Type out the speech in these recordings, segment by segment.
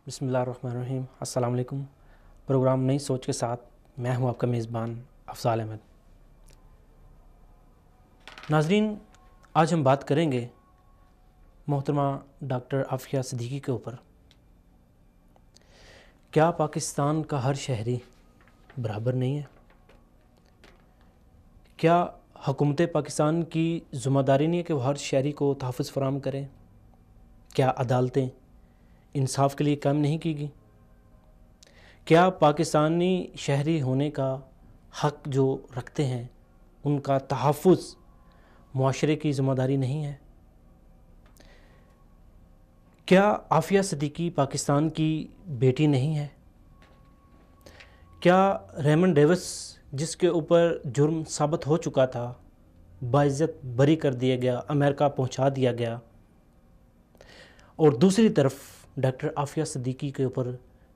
بسم اللہ الرحمن الرحیم۔ السلام علیکم۔ پروگرام نئی سوچ کے ساتھ میں ہوں آپ کا میزبان افضال احمد۔ ناظرین، آج ہم بات کریں گے محترمہ ڈاکٹر عافیہ صدیقی کے اوپر۔ کیا پاکستان کا ہر شہری برابر نہیں ہے؟ کیا حکومت پاکستان کی ذمہ داری نہیں ہے کہ وہ ہر شہری کو تحفظ فراہم کرے؟ کیا عدالتیں انصاف کے لیے قائم نہیں کی گئی؟ کیا پاکستانی شہری ہونے کا حق جو رکھتے ہیں ان کا تحفظ معاشرے کی ذمہ داری نہیں ہے؟ کیا عافیہ صدیقی پاکستان کی بیٹی نہیں ہے؟ کیا ریمن ڈیوس جس کے اوپر جرم ثابت ہو چکا تھا باعزت بری کر دیا گیا، امریکہ پہنچا دیا گیا، اور دوسری طرف ڈاکٹر عافیہ صدیقی کے اوپر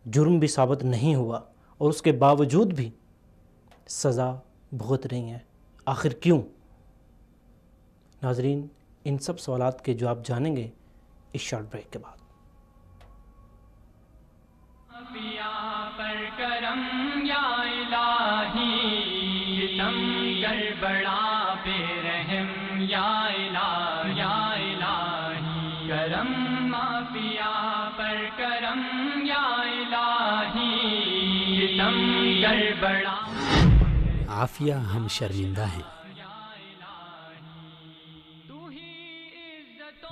جرم بھی ثابت نہیں ہوا اور اس کے باوجود بھی سزا بھگت رہی ہیں؟ آخر کیوں؟ ناظرین، ان سب سوالات کے جواب جانیں گے اس شارٹ بریک کے بعد۔ پر کرم یا الہی، ستم کر بڑا بے رحم یا الہی، یا الہی کرم مافیا پر کرم یا الہی، ستم کر بڑا۔ عافیہ ہم شرمندہ ہیں۔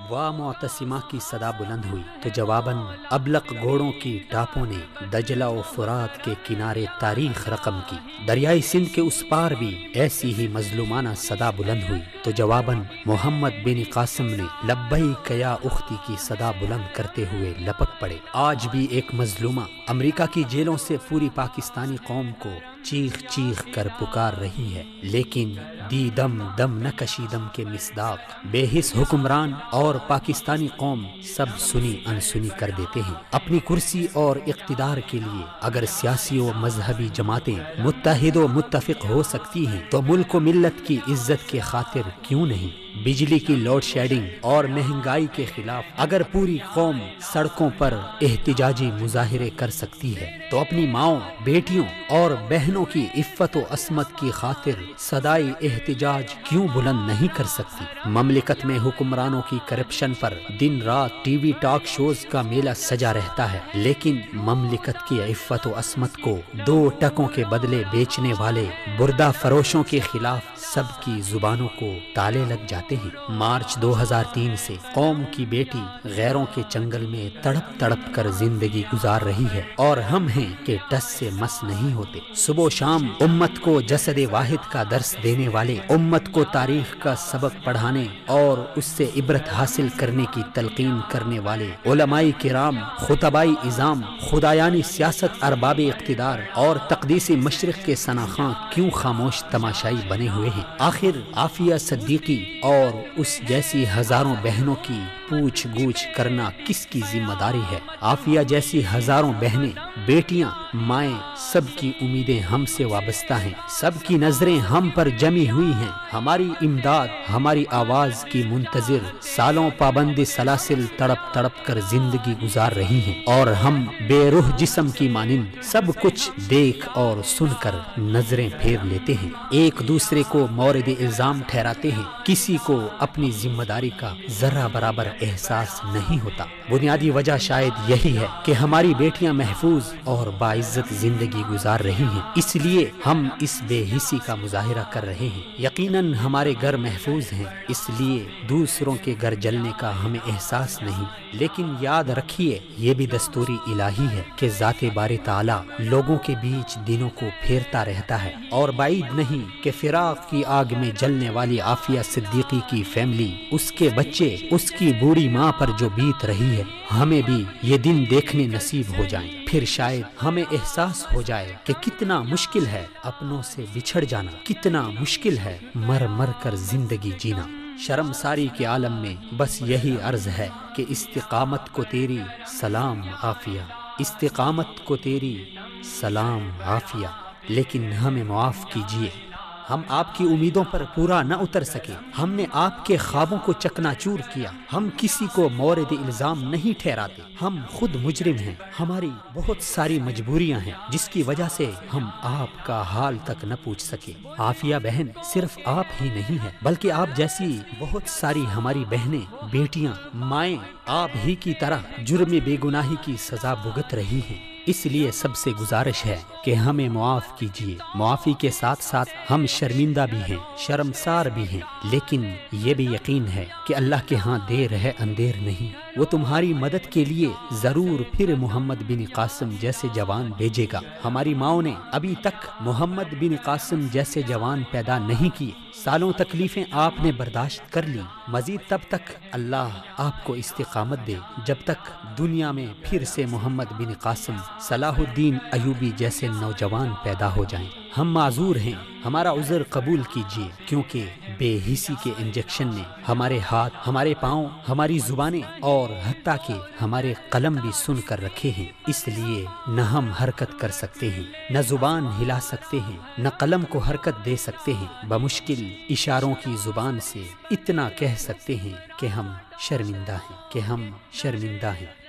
واہ معتصمہ کی صدا بلند ہوئی تو جواباً ابلق گھوڑوں کی ٹاپوں نے دجلہ و فرات کے کنارے تاریخ رقم کی۔ دریائے سندھ کے اس پار بھی ایسی ہی مظلومانہ صدا بلند ہوئی تو جواباً محمد بن قاسم نے لبیک یا اختی کی صدا بلند کرتے ہوئے لپک پڑے۔ آج بھی ایک مظلومہ امریکہ کی جیلوں سے پوری پاکستانی قوم کو چیخ چیخ کر پکار رہی ہے، لیکن دی دم دم نہ کشیدم کے مصداق بے حس حکمران اور پاکستانی قوم سب سنی انسنی کر دیتے ہیں۔ اپنی کرسی اور اقتدار کے لیے اگر سیاسی و مذہبی جماعتیں متحد و متفق ہو سکتی ہیں تو ملک و ملت کی عزت کے خاطر کیوں نہیں؟ بجلی کی لوڈ شیڈنگ اور مہنگائی کے خلاف اگر پوری قوم سڑکوں پر احتجاجی مظاہرے کر سکتی ہے تو اپنی ماؤں، بیٹیوں اور بہنوں کی عفت و عصمت کی خاطر صدائی احتجاج کیوں بلند نہیں کر سکتی؟ مملکت میں حکمرانوں کی کرپشن پر دن رات ٹی وی ٹاک شوز کا میلہ سجا رہتا ہے، لیکن مملکت کی عفت و عصمت کو 2 ٹکوں کے بدلے بیچنے والے بردہ فروشوں کے خلاف سب کی زبانوں کو تالے لگ جاتے ہیں۔ مارچ 2003 سے قوم کی بیٹی غیروں کے چنگل میں تڑپ تڑپ کر زندگی گزار رہی ہے اور ہم ہیں کہ ٹس سے مس نہیں ہوتے۔ صبح و شام امت کو جسد واحد کا درس دینے والے، امت کو تاریخ کا سبق پڑھانے اور اس سے عبرت حاصل کرنے کی تلقین کرنے والے علماء کرام، خطباء اعظام، خدایانی سیاست، ارباب اقتدار اور تقدیسی مشرق کے ثناخواں کیوں خاموش تماشائی بنے ہوئے ہیں؟ آخر عافیہ صدیقی اور اس جیسی ہزاروں بہنوں کی پوچھ گوچھ کرنا کس کی ذمہ داری ہے؟ عافیہ جیسی ہزاروں بہنیں، بیٹیاں، مائیں، سب کی امیدیں ہم سے وابستہ ہیں، سب کی نظریں ہم پر جمی ہوئی ہیں، ہماری امداد، ہماری آواز کی منتظر سالوں پابند سلاسل تڑپ تڑپ کر زندگی گزار رہی ہیں، اور ہم بے روح جسم کی مانند سب کچھ دیکھ اور سن کر نظریں پھیر لیتے ہیں، ایک دوسرے کو مورد الزام ٹھہراتے ہیں، کسی کو اپنی ذمہ داری کا ذرہ برابر احساس نہیں ہوتا۔ بنیادی وجہ شاید یہی ہے کہ ہماری بیٹیاں محفوظ اور باعزت زندگی گزار رہی ہیں، اس لیے ہم اس بے حسی کا مظاہرہ کر رہے ہیں۔ یقیناً ہمارے گھر محفوظ ہیں، اس لیے دوسروں کے گھر جلنے کا ہمیں احساس نہیں، لیکن یاد رکھیے یہ بھی دستوری الہی ہے کہ ذات باری تعالی لوگوں کے بیچ دنوں کو پھیرتا رہتا ہے، اور بعید نہیں کہ فراق کی آگ میں جلنے والی عافیہ صدیقی کی فیملی، اس کے بچے، اس کی بوڑھی ماں پر جو بیت رہی ہے، ہمیں بھی یہ دن دیکھنے نصیب ہو جائیں، پھر شاید ہمیں احساس ہو جائے کہ کتنا مشکل ہے اپنوں سے بچھڑ جانا، کتنا مشکل ہے مر مر کر زندگی جینا۔ شرمساری کے عالم میں بس یہی عرض ہے کہ استقامت کو تیری سلام عافیہ، استقامت کو تیری سلام عافیہ، لیکن ہمیں معاف کیجیے، ہم آپ کی امیدوں پر پورا نہ اتر سکے، ہم نے آپ کے خوابوں کو چکنا چور کیا، ہم کسی کو مورد الزام نہیں ٹھہراتے، ہم خود مجرم ہیں، ہماری بہت ساری مجبوریاں ہیں جس کی وجہ سے ہم آپ کا حال تک نہ پوچھ سکے۔ عافیہ بہن صرف آپ ہی نہیں ہے بلکہ آپ جیسی بہت ساری ہماری بہنیں، بیٹیاں، مائیں آپ ہی کی طرح جرم بے گناہی کی سزا بھگت رہی ہیں۔ اس لیے سب سے گزارش ہے کہ ہمیں معاف کیجیے۔ معافی کے ساتھ ساتھ ہم شرمندہ بھی ہیں، شرمسار بھی ہیں، لیکن یہ بھی یقین ہے کہ اللہ کے ہاں دیر ہے اندیر نہیں، وہ تمہاری مدد کے لیے ضرور پھر محمد بن قاسم جیسے جوان بھیجے گا۔ ہماری ماؤں نے ابھی تک محمد بن قاسم جیسے جوان پیدا نہیں کیے، سالوں تکلیفیں آپ نے برداشت کر لی، مزید تب تک اللہ آپ کو استقامت دے جب تک دنیا میں پھر سے محمد بن قاسم، صلاح الدین ایوبی جیسے نوجوان پیدا ہو جائیں۔ ہم معذور ہیں، ہمارا عذر قبول کیجیے، کیونکہ بے حسی کے انجیکشن نے ہمارے ہاتھ، ہمارے پاؤں، ہماری زبانیں اور حتیٰ کہ ہمارے قلم بھی سن کر رکھے ہیں، اس لیے نہ ہم حرکت کر سکتے ہیں، نہ زبان ہلا سکتے ہیں، نہ قلم کو حرکت دے سکتے ہیں، بمشکل اشاروں کی زبان سے اتنا کہہ سکتے ہیں کہ ہم شرمندہ ہیں، کہ ہم شرمندہ ہیں۔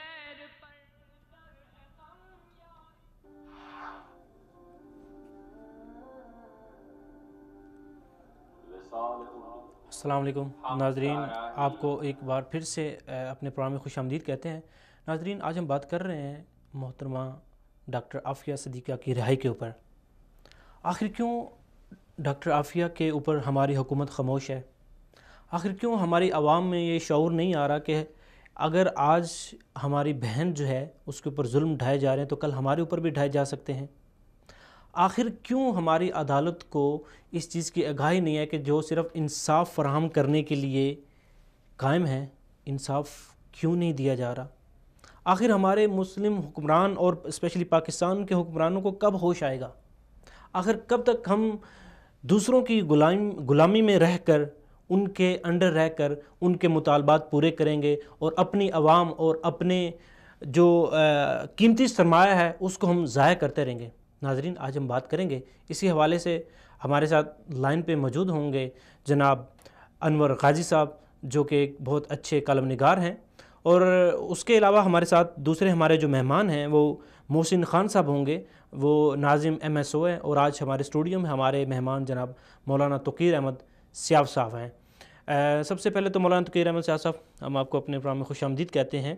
السلام علیکم ناظرین، آپ کو ایک بار پھر سے اپنے پروگرام میں خوش آمدید کہتے ہیں۔ ناظرین، آج ہم بات کر رہے ہیں محترمہ ڈاکٹر عافیہ صدیقہ کی رہائی کے اوپر۔ آخر کیوں ڈاکٹر عافیہ کے اوپر ہماری حکومت خاموش ہے؟ آخر کیوں ہماری عوام میں یہ شعور نہیں آ رہا کہ اگر آج ہماری بہن جو ہے اس کے اوپر ظلم ڈھائے جا رہے ہیں تو کل ہمارے اوپر بھی ڈھائے جا سکتے ہیں؟ آخر کیوں ہماری عدالت کو اس چیز کی آگاہی نہیں ہے کہ جو صرف انصاف فراہم کرنے کے لیے قائم ہے، انصاف کیوں نہیں دیا جا رہا؟ آخر ہمارے مسلم حکمران اور اسپیشلی پاکستان کے حکمرانوں کو کب ہوش آئے گا؟ آخر کب تک ہم دوسروں کی غلامی میں رہ کر، ان کے انڈر رہ کر ان کے مطالبات پورے کریں گے اور اپنی عوام اور اپنے جو قیمتی سرمایہ ہے اس کو ہم ضائع کرتے رہیں گے؟ ناظرین، آج ہم بات کریں گے اسی حوالے سے۔ ہمارے ساتھ لائن پہ موجود ہوں گے جناب انور غازی صاحب، جو کہ ایک بہت اچھے کالم نگار ہیں، اور اس کے علاوہ ہمارے ساتھ دوسرے ہمارے جو مہمان ہیں وہ محسن خان صاحب ہوں گے، وہ ناظم MSO ہیں، اور آج ہمارے اسٹوڈیو میں ہمارے مہمان جناب مولانا توقیر احمد سیاف صاحب ہیں۔ سب سے پہلے تو مولانا توقیر احمد سیاف صاحب، ہم آپ کو اپنے پروگرام میں خوش آمدید کہتے ہیں۔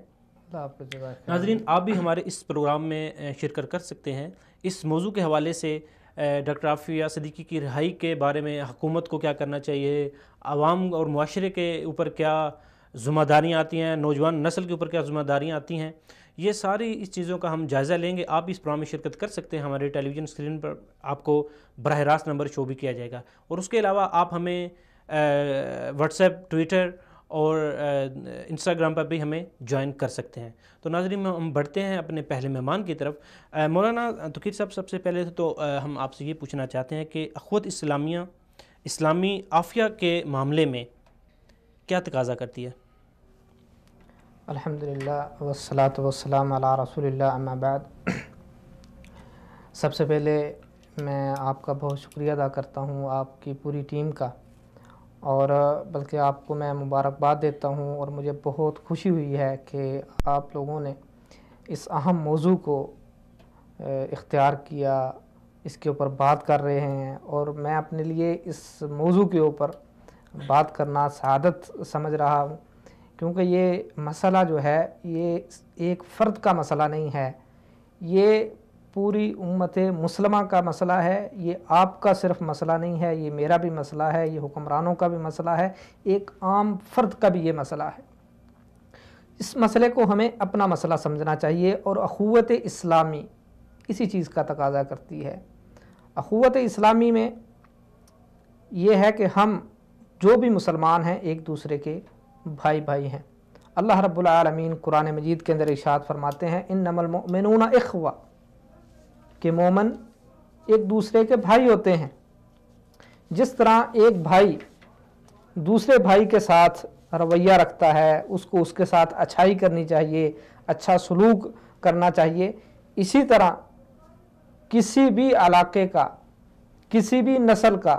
ناظرین، آپ بھی ہمارے اس پروگرام میں شرکت کر سکتے ہیں۔ اس موضوع کے حوالے سے ڈاکٹر عافیہ صدیقی کی رہائی کے بارے میں حکومت کو کیا کرنا چاہیے، عوام اور معاشرے کے اوپر کیا ذمہ داریاں آتی ہیں، نوجوان نسل کے اوپر کیا ذمہ داریاں آتی ہیں، یہ ساری اس چیزوں کا ہم جائزہ لیں گے۔ آپ اس پروگرام میں شرکت کر سکتے ہیں، ہمارے ٹیلی ویژن اسکرین پر آپ کو براہ راست نمبر شو بھی کیا جائے گا، اور اس کے علاوہ آپ ہمیں واٹس ایپ، ٹویٹر اور انسٹاگرام پر بھی ہمیں جوائن کر سکتے ہیں۔ تو ناظرین، ہم بڑھتے ہیں اپنے پہلے مہمان کی طرف۔ مولانا توقیر صاحب، سب سے پہلے تو ہم آپ سے یہ پوچھنا چاہتے ہیں کہ اخوت اسلامیہ اسلامی عافیہ کے معاملے میں کیا تقاضا کرتی ہے؟ الحمدللہ والصلاة والسلام علی رسول اللہ، اما بعد۔ سب سے پہلے میں آپ کا بہت شکریہ ادا کرتا ہوں، آپ کی پوری ٹیم کا، اور بلکہ آپ کو میں مبارکباد دیتا ہوں، اور مجھے بہت خوشی ہوئی ہے کہ آپ لوگوں نے اس اہم موضوع کو اختیار کیا، اس کے اوپر بات کر رہے ہیں، اور میں اپنے لیے اس موضوع کے اوپر بات کرنا سعادت سمجھ رہا ہوں، کیونکہ یہ مسئلہ جو ہے یہ ایک فرد کا مسئلہ نہیں ہے، یہ پوری امت مسلمہ کا مسئلہ ہے، یہ آپ کا صرف مسئلہ نہیں ہے، یہ میرا بھی مسئلہ ہے، یہ حکمرانوں کا بھی مسئلہ ہے، ایک عام فرد کا بھی یہ مسئلہ ہے۔ اس مسئلے کو ہمیں اپنا مسئلہ سمجھنا چاہیے، اور اخوت اسلامی اسی چیز کا تقاضا کرتی ہے۔ اخوت اسلامی میں یہ ہے کہ ہم جو بھی مسلمان ہیں ایک دوسرے کے بھائی بھائی ہیں۔ اللہ رب العالمین قرآن مجید کے اندر ارشاد فرماتے ہیں، انما المؤمنون اخوہ، کہ مومن ایک دوسرے کے بھائی ہوتے ہیں۔ جس طرح ایک بھائی دوسرے بھائی کے ساتھ رویہ رکھتا ہے، اس کو اس کے ساتھ اچھائی کرنی چاہیے، اچھا سلوک کرنا چاہیے، اسی طرح کسی بھی علاقے کا، کسی بھی نسل کا،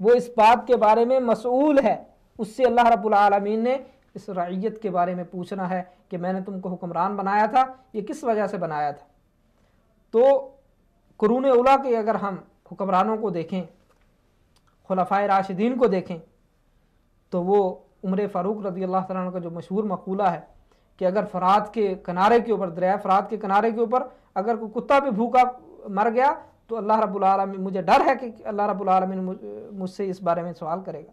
وہ اس بات کے بارے میں مسئول ہے، اس سے اللہ رب العالمین نے اس رعیت کے بارے میں پوچھنا ہے کہ میں نے تم کو حکمران بنایا تھا، یہ کس وجہ سے بنایا تھا۔ تو قرون اولیٰ کے اگر ہم حکمرانوں کو دیکھیں، خلفائے راشدین کو دیکھیں، تو وہ عمر فاروق رضی اللہ تعالیٰ عنہ کا جو مشہور مقولہ ہے کہ اگر فرات کے کنارے کے اوپر، دریائے فرات کے کنارے کے اوپر اگر کوئی کتا بھی بھوکا مر گیا تو اللہ رب العالمین، مجھے ڈر ہے کہ اللہ رب العالمین مجھ سے اس بارے میں سوال کرے گا۔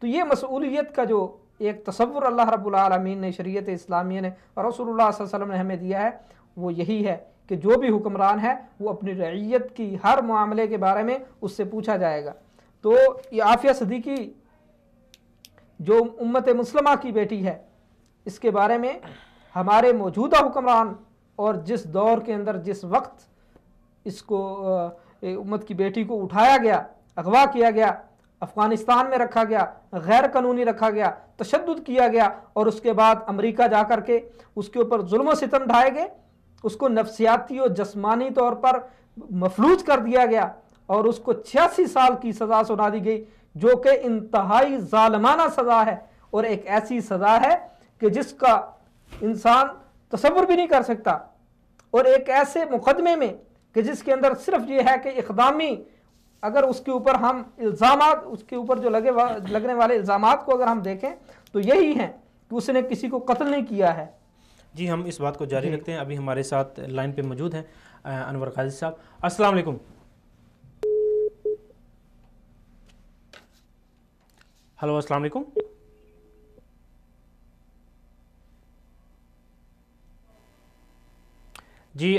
تو یہ مسئولیت کا جو ایک تصور اللہ رب العالمین نے، شریعت اسلامیہ نے اور رسول اللہ صلی اللہ علیہ وسلم نے ہمیں دیا ہے، وہ یہی ہے کہ جو بھی حکمران ہے وہ اپنی رعیت کی ہر معاملے کے بارے میں اس سے پوچھا جائے گا۔ تو یہ عافیہ صدیقی جو امت مسلمہ کی بیٹی ہے، اس کے بارے میں ہمارے موجودہ حکمران اور جس دور کے اندر جس وقت اس کو امت کی بیٹی کو اٹھایا گیا، اغوا کیا گیا، افغانستان میں رکھا گیا، غیر قانونی رکھا گیا، تشدد کیا گیا، اور اس کے بعد امریکہ جا کر کے اس کے اوپر ظلم و ستم ڈھائے گئے، اس کو نفسیاتی اور جسمانی طور پر مفلوج کر دیا گیا، اور اس کو 86 سال کی سزا سنا دی گئی، جو کہ انتہائی ظالمانہ سزا ہے، اور ایک ایسی سزا ہے کہ جس کا انسان تصور بھی نہیں کر سکتا، اور ایک ایسے مقدمے میں کہ جس کے اندر صرف یہ ہے کہ اقدامی، اگر اس کے اوپر ہم الزامات، اس کے اوپر جو لگنے والے الزامات کو اگر ہم دیکھیں تو یہی ہیں کہ اس نے کسی کو قتل نہیں کیا ہے۔ جی ہم اس بات کو جاری رکھتے ہیں۔ ابھی ہمارے ساتھ لائن پہ موجود ہیں انور قاضی صاحب۔ السلام علیکم۔ ہلو، السلام علیکم۔ جی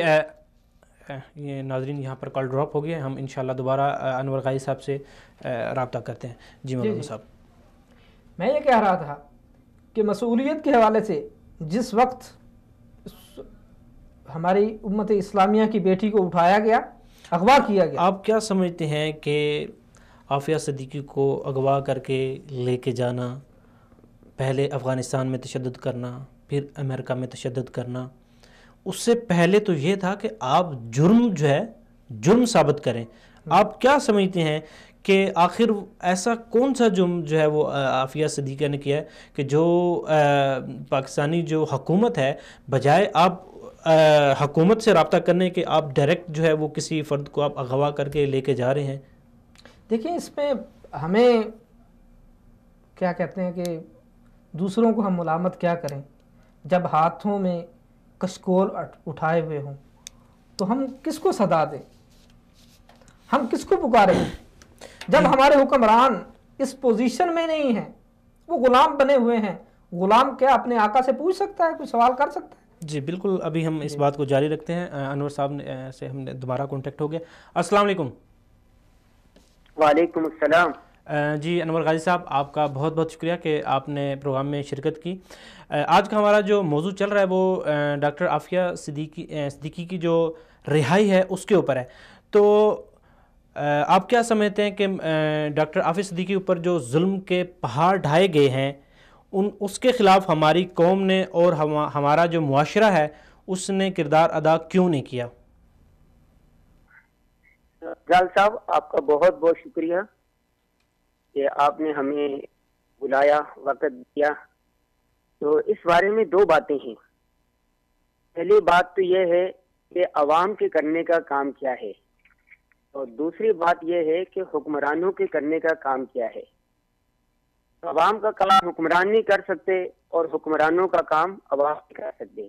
یہ ناظرین یہاں پر کال ڈراپ ہو گیا ہے، ہم انشاءاللہ دوبارہ انور قاضی صاحب سے رابطہ کرتے ہیں۔ جی مولانا صاحب، میں یہ کہہ رہا تھا کہ مسئولیت کے حوالے سے جس وقت ہماری امت اسلامیہ کی بیٹی کو اٹھایا گیا، اغوا کیا گیا، آپ کیا سمجھتے ہیں کہ عافیہ صدیقی کو اغوا کر کے لے کے جانا، پہلے افغانستان میں تشدد کرنا، پھر امریکہ میں تشدد کرنا، اس سے پہلے تو یہ تھا کہ آپ جرم جو ہے جرم ثابت کریں، آپ کیا سمجھتے ہیں کہ آخر ایسا کون سا جرم جو ہے وہ عافیہ صدیقہ نے کیا ہے کہ جو پاکستانی جو حکومت ہے، بجائے آپ حکومت سے رابطہ کرنے کے آپ ڈائریکٹ جو ہے وہ کسی فرد کو آپ اغوا کر کے لے کے جا رہے ہیں؟ دیکھیں اس میں ہمیں کیا کہتے ہیں کہ دوسروں کو ہم ملامت کیا کریں، جب ہاتھوں میں کشکول اٹھائے ہوئے ہوں تو ہم کس کو صدا دیں، ہم کس کو پکاریں؟ جب ہمارے حکمران اس پوزیشن میں نہیں ہیں، وہ غلام بنے ہوئے ہیں، غلام کیا اپنے آقا سے پوچھ سکتا ہے، کوئی سوال کر سکتا ہے؟ جی بالکل، ابھی ہم اس بات کو جاری رکھتے ہیں۔ انور صاحب سے ہم نے دوبارہ کانٹیکٹ ہو گیا۔ السلام علیکم۔ وعلیکم السلام۔ جی انور قاضی صاحب، آپ کا بہت بہت شکریہ کہ آپ نے پروگرام میں شرکت کی۔ آج کا ہمارا جو موضوع چل رہا ہے وہ ڈاکٹر عافیہ صدیقی کی جو رہائی ہے اس کے اوپر ہے۔ تو آپ کیا سمجھتے ہیں کہ ڈاکٹر عافیہ صدیقی اوپر جو ظلم کے پہاڑ ڈھائے گئے ہیں، اس کے خلاف ہماری قوم نے اور ہمارا جو معاشرہ ہے اس نے کردار ادا کیوں نہیں کیا؟ جال صاحب، آپ کا بہت بہت شکریہ کہ آپ نے ہمیں بلایا، وقت دیا۔ تو اس بارے میں دو باتیں ہیں۔ پہلی بات تو یہ ہے کہ عوام کے کرنے کا کام کیا ہے، اور دوسری بات یہ ہے کہ حکمرانوں کے کرنے کا کام کیا ہے۔ عوام کا کام حکمران نہیں کر سکتے اور حکمرانوں کا کام عوام نہیں کر سکتے۔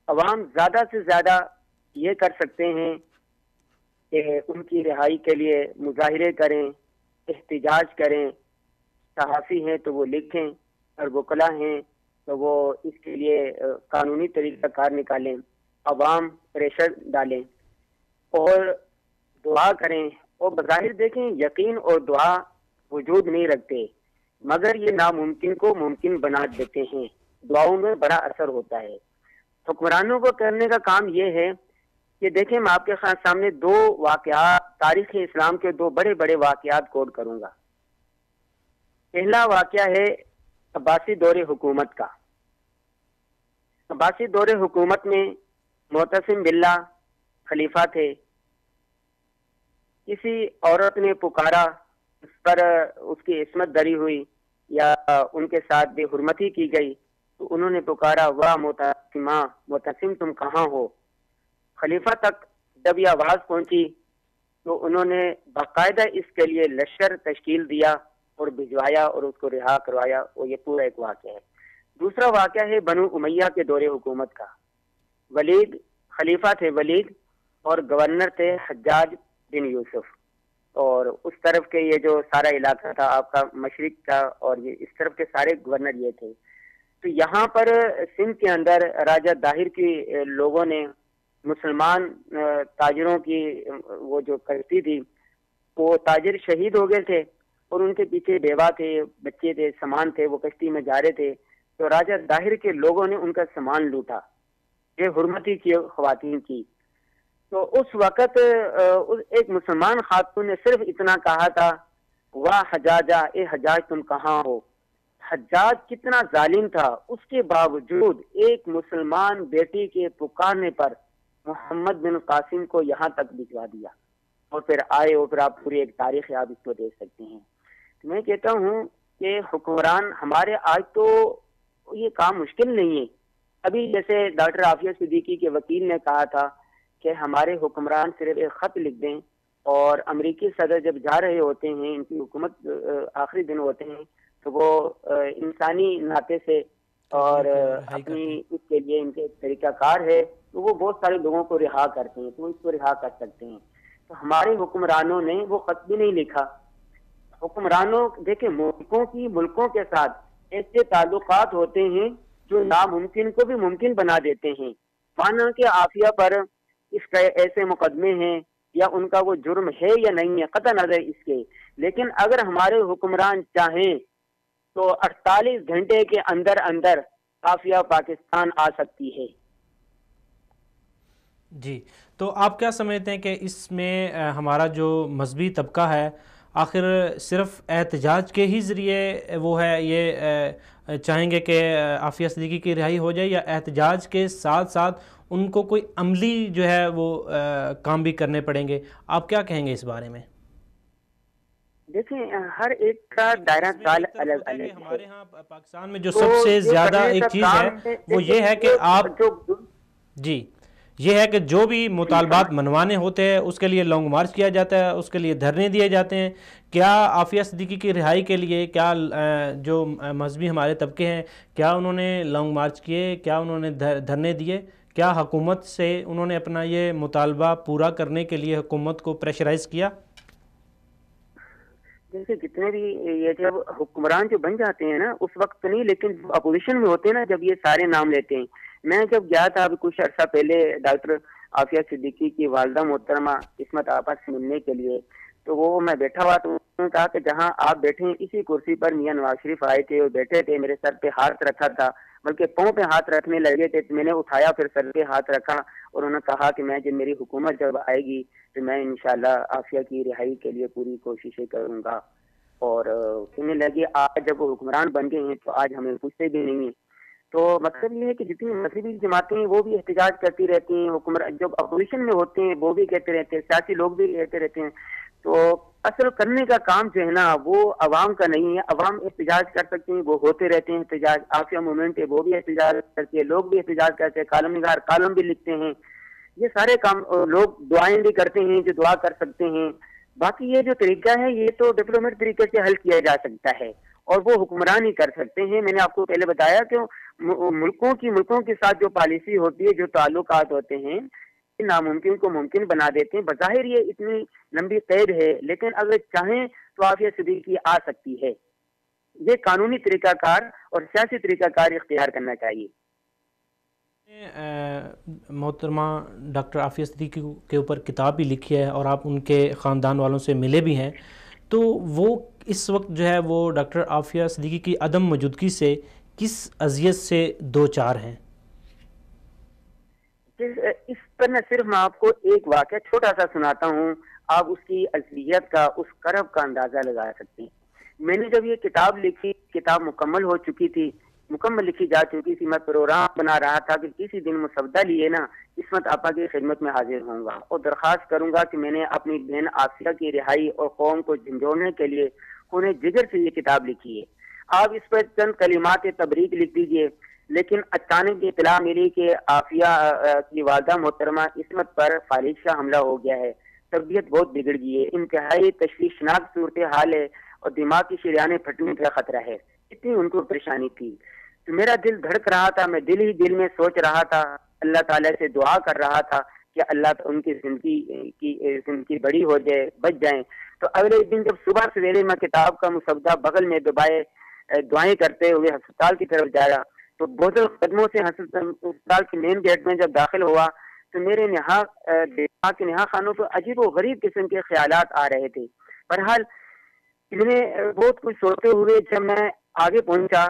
عوام زیادہ سے زیادہ یہ کر سکتے ہیں کہ ان کی رہائی کے لیے مظاہرے کریں، احتجاج کریں، صحافی ہیں تو وہ لکھیں، اور وکلا ہیں تو وہ اس کے لیے قانونی طریقہ کار نکالیں، عوام پریشر ڈالیں اور دعا کریں۔ اور بظاہر دیکھیں یقین اور دعا وجود نہیں رکھتے، مگر یہ ناممکن کو ممکن بنا دیتے ہیں۔ دعاؤں میں بڑا اثر ہوتا ہے۔ حکمرانوں کو کرنے کا کام یہ ہے کہ دیکھیں، میں آپ کے سامنے دو واقعات تاریخ اسلام کے دو بڑے بڑے واقعات کوٹ کروں گا۔ پہلا واقعہ ہے عباسی دور حکومت کا۔ عباسی دور حکومت میں معتصم باللہ خلیفہ تھے۔ کسی عورت نے پکارا اس پر اس کی عصمت دری ہوئی یا ان کے ساتھ بے حرمتی کی گئی تو انہوں نے پکارا واہ معتصمہ، معتصم تم کہاں ہو؟ خلیفہ تک جب یہ آواز پہنچی تو انہوں نے باقاعدہ اس کے لیے لشکر تشکیل دیا اور بھجوایا اور اس کو رہا کروایا، اور یہ پورا ایک واقعہ ہے۔ دوسرا واقعہ ہے بنو امیہ کے دور حکومت کا۔ ولید خلیفہ تھے، ولید، اور گورنر تھے حجاج بن یوسف، اور اس طرف کے یہ جو سارا علاقہ تھا آپ کا مشرق کا، اور یہ اس طرف کے سارے گورنر یہ تھے۔ تو یہاں پر سندھ کے اندر راجہ داہر کی لوگوں نے مسلمان تاجروں کی وہ جو کشتی تھی، وہ تاجر شہید ہو گئے تھے اور ان کے پیچھے بیوہ تھے، بچے تھے، سامان تھے، وہ کشتی میں جا رہے تھے، تو راجہ داہر کے لوگوں نے ان کا سامان لوٹا، یہ حرمتی کی خواتین کی۔ تو اس وقت ایک مسلمان خاتون نے صرف اتنا کہا تھا واہ حجاجہ، اے حجاج تم کہاں ہو؟ حجاج کتنا ظالم تھا، اس کے باوجود ایک مسلمان بیٹی کے پکارنے پر محمد بن قاسم کو یہاں تک بھجوا دیا، اور پھر آئے، اور پھر آپ پوری ایک تاریخ آپ اس کو دیکھ سکتے ہیں۔ میں کہتا ہوں کہ حکمران ہمارے آج تو یہ کام مشکل نہیں ہے۔ ابھی جیسے ڈاکٹر عافیہ صدیقی کے وکیل نے کہا تھا کہ ہمارے حکمران صرف ایک خط لکھ دیں، اور امریکی صدر جب جا رہے ہوتے ہیں، ان کی حکومت آخری دن ہوتے ہیں، تو وہ انسانی ناطے سے اور اپنی اس کے لیے ان کے طریقہ کار ہے، تو وہ بہت سارے لوگوں کو رہا کرتے ہیں، تو اس کو رہا کر سکتے ہیں۔ تو ہمارے حکمرانوں نے وہ خط بھی نہیں لکھا۔ حکمرانوں دیکھیں ملکوں کے ساتھ ایسے تعلقات ہوتے ہیں جو ناممکن کو بھی ممکن بنا دیتے ہیں۔ مانا کہ عافیہ پر اس کا ایسے مقدمے ہیں یا ان کا وہ جرم ہے یا نہیں ہے، قطع نظر اس کے، لیکن اگر ہمارے حکمران چاہیں تو 48 گھنٹے کے اندر اندر عافیہ پاکستان آ سکتی ہے۔ جی، تو آپ کیا سمجھتے ہیں کہ اس میں ہمارا جو مذہبی طبقہ ہے آخر صرف احتجاج کے ہی ذریعے وہ ہے یہ چاہیں گے کہ عافیہ صدیقی کی رہائی ہو جائے، یا احتجاج کے ساتھ ساتھ ان کو کوئی عملی جو ہے وہ کام بھی کرنے پڑیں گے؟ آپ کیا کہیں گے اس بارے میں؟ دیکھیں ہر ایک کا دائرہ کال الگ الگ ہے۔ ہمارے ہاں پاکستان میں جو سب سے زیادہ ایک چیز ہے وہ یہ ہے کہ آپ جی یہ ہے کہ جو بھی مطالبات منوانے ہوتے ہیں اس کے لیے لانگ مارچ کیا جاتا ہے، اس کے لیے دھرنے دیے جاتے ہیں۔ کیا عافیہ صدیقی کی رہائی کے لیے کیا جو مذہبی ہمارے طبقے ہیں کیا انہوں نے لانگ مارچ کیے، کیا انہوں نے دھرنے دیے، کیا حکومت سے انہوں نے اپنا یہ مطالبہ پورا کرنے کے لیے حکومت کو پریشرائز کیا؟ جیسے جتنے بھی یہ جب حکمران جو بن جاتے ہیں نا اس وقت نہیں، لیکن اپوزیشن میں ہوتے ہیں نا جب یہ سارے نام لیتے ہیں۔ میں جب گیا تھا ابھی کچھ عرصہ پہلے ڈاکٹر عافیہ صدیقی کی والدہ محترمہ عصمت آپا سے ملنے کے لیے، تو وہ میں بیٹھا ہوا تو انہوں نے کہا کہ جہاں آپ بیٹھے ہیں اسی کرسی پر میاں نواز شریف آئے تھے اور بیٹھے تھے، میرے سر پہ ہاتھ رکھا تھا، بلکہ پاؤں پہ ہاتھ رکھنے لگے تھے، میں نے اٹھایا پھر سر پہ ہاتھ رکھا، اور انہوں نے کہا کہ میں جب میری حکومت جب آئے گی تو میں انشاءاللہ عافیہ کی رہائی کے لیے پوری کوششیں کروں گا۔ اور کہنے لگے آج جب وہ حکمران بن گئے ہیں تو آج ہمیں پوچھتے بھی نہیں ہیں۔ تو مطلب یہ ہے کہ جتنی مذہبی جماعتیں ہیں وہ بھی احتجاج کرتی رہتی ہیں، حکمران جب اپوزیشن میں ہوتے ہیں وہ بھی کہتے رہتے ہیں، سیاسی لوگ بھی کہتے رہتے ہیں۔ تو اصل کرنے کا کام جو ہے نا وہ عوام کا نہیں ہے، عوام احتجاج کر سکتے ہیں، وہ ہوتے رہتے ہیں احتجاج۔ عافیہ موومنٹ ہے وہ بھی احتجاج کرتی ہے، لوگ بھی احتجاج کرتے ہیں، کالم نگار کالم بھی لکھتے ہیں، یہ سارے کام لوگ دعائیں بھی کرتے ہیں جو دعا کر سکتے ہیں۔ باقی یہ جو طریقہ ہے یہ تو ڈپلومیٹ طریقے سے حل کیا جا سکتا ہے اور وہ حکمران ہی کر سکتے ہیں۔ میں نے آپ کو پہلے بتایا کہ ملکوں کے ساتھ جو پالیسی ہوتی ہے، جو تعلقات ہوتے ہیں، ناممکن کو ممکن بنا دیتے ہیں۔ بظاہر یہ اتنی لمبی قید ہے لیکن اگر چاہیں تو عافیہ صدیقی آ سکتی ہے۔ یہ قانونی طریقہ کار اور سیاسی طریقہ کار اختیار کرنا چاہیے۔ محترمہ ڈاکٹر عافیہ صدیقی کے اوپر کتاب بھی لکھی ہے اور آپ ان کے خاندان والوں سے ملے بھی ہیں، تو وہ اس وقت جو ہے وہ ڈاکٹر عافیہ صدیقی کی عدم موجودگی سے کس اذیت سے دو چار ہیں؟ اس پر میں صرف آپ کو ایک واقعہ چھوٹا سا سناتا ہوں، آپ اس کی اذیت کا، اس کرب کا اندازہ لگا سکتے ہیں۔ میں نے جب یہ کتاب لکھی، کتاب مکمل ہو چکی تھی، مکمل لکھی جا چکی تھی. میں پروگرام بنا رہا تھا کہ کسی دن مسودہ لیے نا عصمت آپا کی خدمت میں حاضر ہوں گا اور درخواست کروں گا کہ میں نے اپنی بہن آفیہ کی رہائی اور قوم کو جھنجھوڑنے کے لیے خون جگر سے یہ کتاب لکھی ہے. آپ اس پر چند کلمات تبریک لکھ دیجئے. لیکن اچانک اطلاع ملی کہ آفیہ کی والدہ محترمہ عصمت پر فالج کا حملہ ہو گیا ہے. طبیعت بہت بگڑ گئی ہے, انتہائی تشویشناک صورتحال ہے اور دماغ کی شریانیں پھٹنے کا خطرہ ہے. اتنی ان کو پریشانی تھی. تو میرا دل دھڑک رہا تھا, میں دل ہی دل میں سوچ رہا تھا, اللہ تعالیٰ سے دعا کر رہا تھا کہ اللہ ان کی زندگی بڑی ہو جائے, بچ جائیں. تو اگلے دن جب صبح سویرے میں کتاب کا مسودہ بغل میں دبائے دعائیں کرتے ہوئے ہسپتال کی طرف جایا تو بہت قدموں سے ہسپتال کے مین گیٹ میں جب داخل ہوا تو میرے دماغ کے نہا خانوں پر عجیب و غریب قسم کے خیالات آ رہے تھے. بہرحال میں نے بہت کچھ سوچتے ہوئے جب میں آگے پہنچا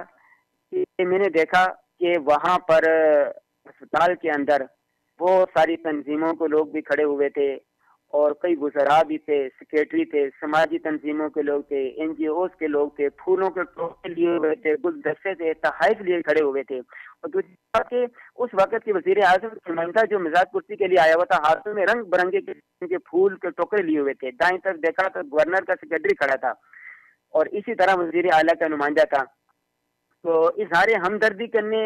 کہ میں نے دیکھا کہ وہاں پر ہسپتال کے اندر بہت ساری تنظیموں کے لوگ بھی کھڑے ہوئے تھے اور کئی وزراء بھی تھے, سیکریٹری تھے, سماجی تنظیموں کے لوگ تھے, این جی اوز کے لوگ تھے, پھولوں کے ٹوکرے لیے ہوئے تھے, گلدستے تھے, تحائف لیے کھڑے ہوئے تھے. اور دوسری بات کہ اس وقت کے وزیر اعظم نمائندہ جو مزاج کرسی کے لیے آیا ہوا تھا, ہاتھوں میں رنگ برنگے کے پھول کے ٹوکرے لیے ہوئے تھے. دائیں طرف دیکھا تو گورنر کا سیکریٹری کھڑا تھا اور اسی طرح وزیر اعلیٰ کا نمائندہ تھا. تو اظہار ہمدردی کرنے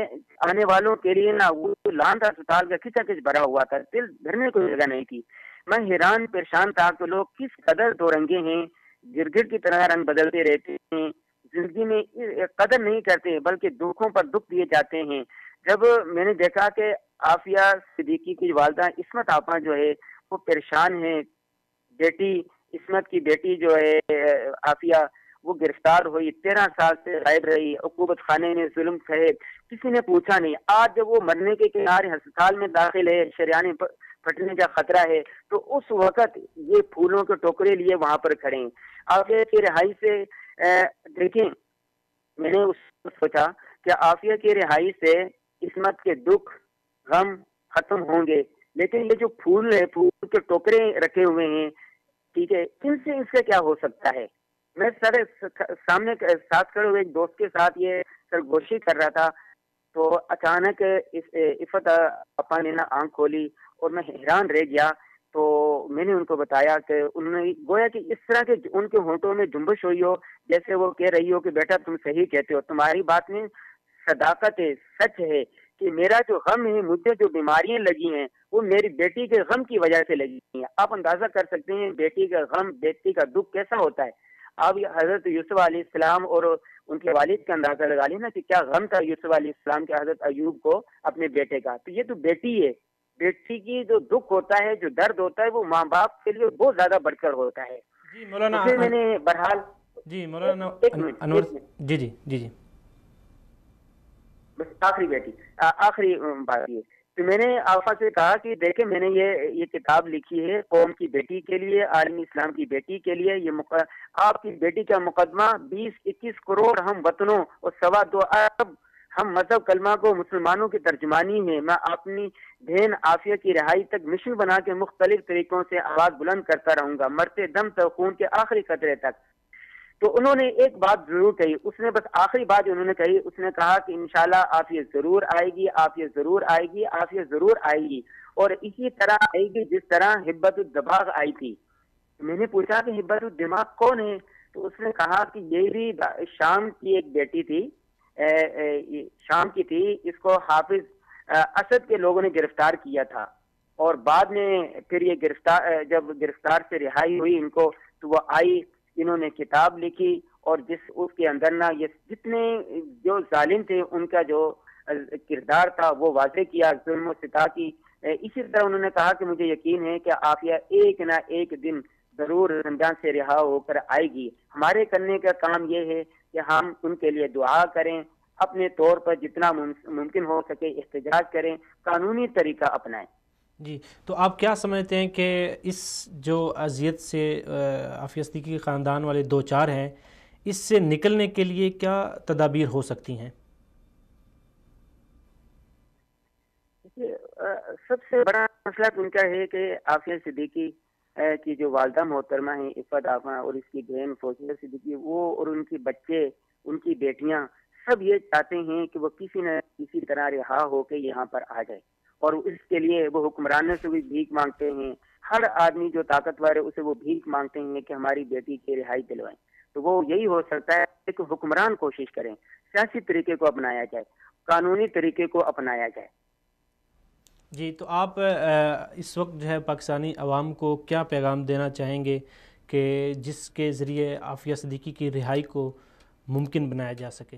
آنے والوں کے لیے نا وہ لاند اسپتال کا کھچا کھچ بھرا ہوا تھا, دل دھرنے کو جگہ نہیں تھی. میں حیران پریشان تھا کہ لوگ کس قدر دو رنگے ہیں, گرگٹ کی طرح رنگ بدلتے رہتے ہیں, زندگی میں قدر نہیں کرتے بلکہ دکھوں پر دکھ دیے جاتے ہیں. جب میں نے دیکھا کہ آفیہ صدیقی کی والدہ عصمت آپا جو ہے وہ پریشان ہے, بیٹی عصمت کی بیٹی جو ہے آفیہ وہ گرفتار ہوئی, 13 سال سے غائب رہی, عقوبت خانے نے ظلم سہے, کسی نے پوچھا نہیں. آج جب وہ مرنے کے کنارے ہسپتال میں داخل ہے, شریانے پھٹنے کا خطرہ ہے, تو اس وقت یہ پھولوں کے ٹوکرے لیے وہاں پر کھڑے ہیں. آفیہ کی رہائی سے دیکھیں, میں نے اس کو سوچا کہ آفیہ کی رہائی سے عصمت کے دکھ غم ختم ہوں گے, لیکن یہ جو پھول ہے, پھول کے ٹوکرے رکھے ہوئے ہیں, ٹھیک ہے, ان سے اس کا کیا ہو سکتا ہے. میں سامنے ساتھ کھڑے ہوئے ایک دوست کے ساتھ یہ سرگوشی کر رہا تھا تو اچانک عفت آپا نے نا آنکھ کھولی اور میں حیران رہ گیا. تو میں نے ان کو بتایا کہ انہوں نے گویا کہ اس طرح کے ان کے ہونٹوں میں جنبش ہوئی ہو جیسے وہ کہہ رہی ہو کہ بیٹا تم صحیح کہتے ہو, تمہاری بات میں صداقت ہے, سچ ہے کہ میرا جو غم ہے, مجھے جو بیماریاں لگی ہیں وہ میری بیٹی کے غم کی وجہ سے لگی ہیں. آپ اندازہ کر سکتے ہیں بیٹی کا غم, بیٹی کا دکھ کیسا ہوتا ہے. آپ حضرت یوسف علیہ السلام اور ان کے والد کا اندازہ لگا لیں نا کہ کیا غم تھا یوسف علیہ السلام کے حضرت ایوب کو اپنے بیٹے کا. تو یہ تو بیٹی ہے, بیٹی کی جو دکھ ہوتا ہے, جو درد ہوتا ہے, وہ ماں باپ کے لیے بہت زیادہ بڑھ کر ہوتا ہے. جی مولانا, پھر میں نے بہرحال جی مولانا انور جی جی جی جی بس آخری بات یہ, تو میں نے آفا سے کہا کہ دیکھیں میں نے یہ کتاب لکھی ہے قوم کی بیٹی کے لیے, عالم اسلام کی بیٹی کے لیے. یہ آپ کی بیٹی کا مقدمہ 20-21 کروڑ ہم وطنوں اور 2.25 ارب ہم مذہب کلمہ کو مسلمانوں کی ترجمانی میں میں اپنی بہن آفیہ کی رہائی تک مشن بنا کے مختلف طریقوں سے آواز بلند کرتا رہوں گا, مرتے دم تک, خون کے آخری قطرے تک. تو انہوں نے ایک بات ضرور کہی, اس نے بس آخری بات انہوں نے کہی, اس نے کہا کہ انشاءاللہ آفیہ ضرور آئے گی, آفیہ ضرور آئے گی, آفیہ ضرور آئے گی, اور اسی طرح آئے گی جس طرح حبت الدماغ آئی تھی. میں نے پوچھا کہ حبت الدماغ کون ہے, تو اس نے کہا کہ یہ بھی شام کی ایک بیٹی تھی, شام کی تھی, اس کو حافظ اسد کے لوگوں نے گرفتار کیا تھا, اور بعد میں پھر یہ جب گرفتار سے رہائی ہوئی ان کو, تو وہ آئی, انہوں نے کتاب لکھی, اور اس کے اندر نا یہ جتنے جو ظالم تھے ان کا جو کردار تھا وہ واضح کیا, ظلم و ستا کی. اسی طرح انہوں نے کہا کہ مجھے یقین ہے کہ آفیہ ایک نہ ایک دن ضرور زندان سے رہا ہو کر آئے گی. ہمارے کرنے کا کام یہ ہے کہ ہم ان کے لیے دعا کریں, اپنے طور پر جتنا ممکن ہو سکے احتجاج کریں, قانونی طریقہ اپنائیں. جی, تو آپ کیا سمجھتے ہیں کہ اس جو اذیت سے آفیہ صدیقی کے خاندان والے 2-4 ہیں, اس سے نکلنے کے لیے کیا تدابیر ہو سکتی ہیں؟ سب سے بڑا مسئلہ ان کا ہے کہ آفیہ صدیقی کی جو والدہ محترمہ ہیں عفت آپا اور اس کی بہن فوزیہ صدیقی, وہ اور ان کے بچے, ان کی بیٹیاں سب یہ چاہتے ہیں کہ وہ کسی نہ کسی طرح رہا ہو کے یہاں پر آ جائے، اور اس کے لیے وہ حکمرانوں سے بھی بھیک مانگتے ہیں. ہر آدمی جو طاقتور ہے اسے وہ بھیک مانگتے ہیں کہ ہماری بیٹی کی رہائی دلوائیں. تو وہ یہی ہو سکتا ہے کہ حکمران کوشش کریں، سیاسی طریقے کو اپنایا جائے، قانونی طریقے کو اپنایا جائے. جی، تو آپ اس وقت جو ہے پاکستانی عوام کو کیا پیغام دینا چاہیں گے کہ جس کے ذریعے عافیہ صدیقی کی رہائی کو ممکن بنایا جا سکے؟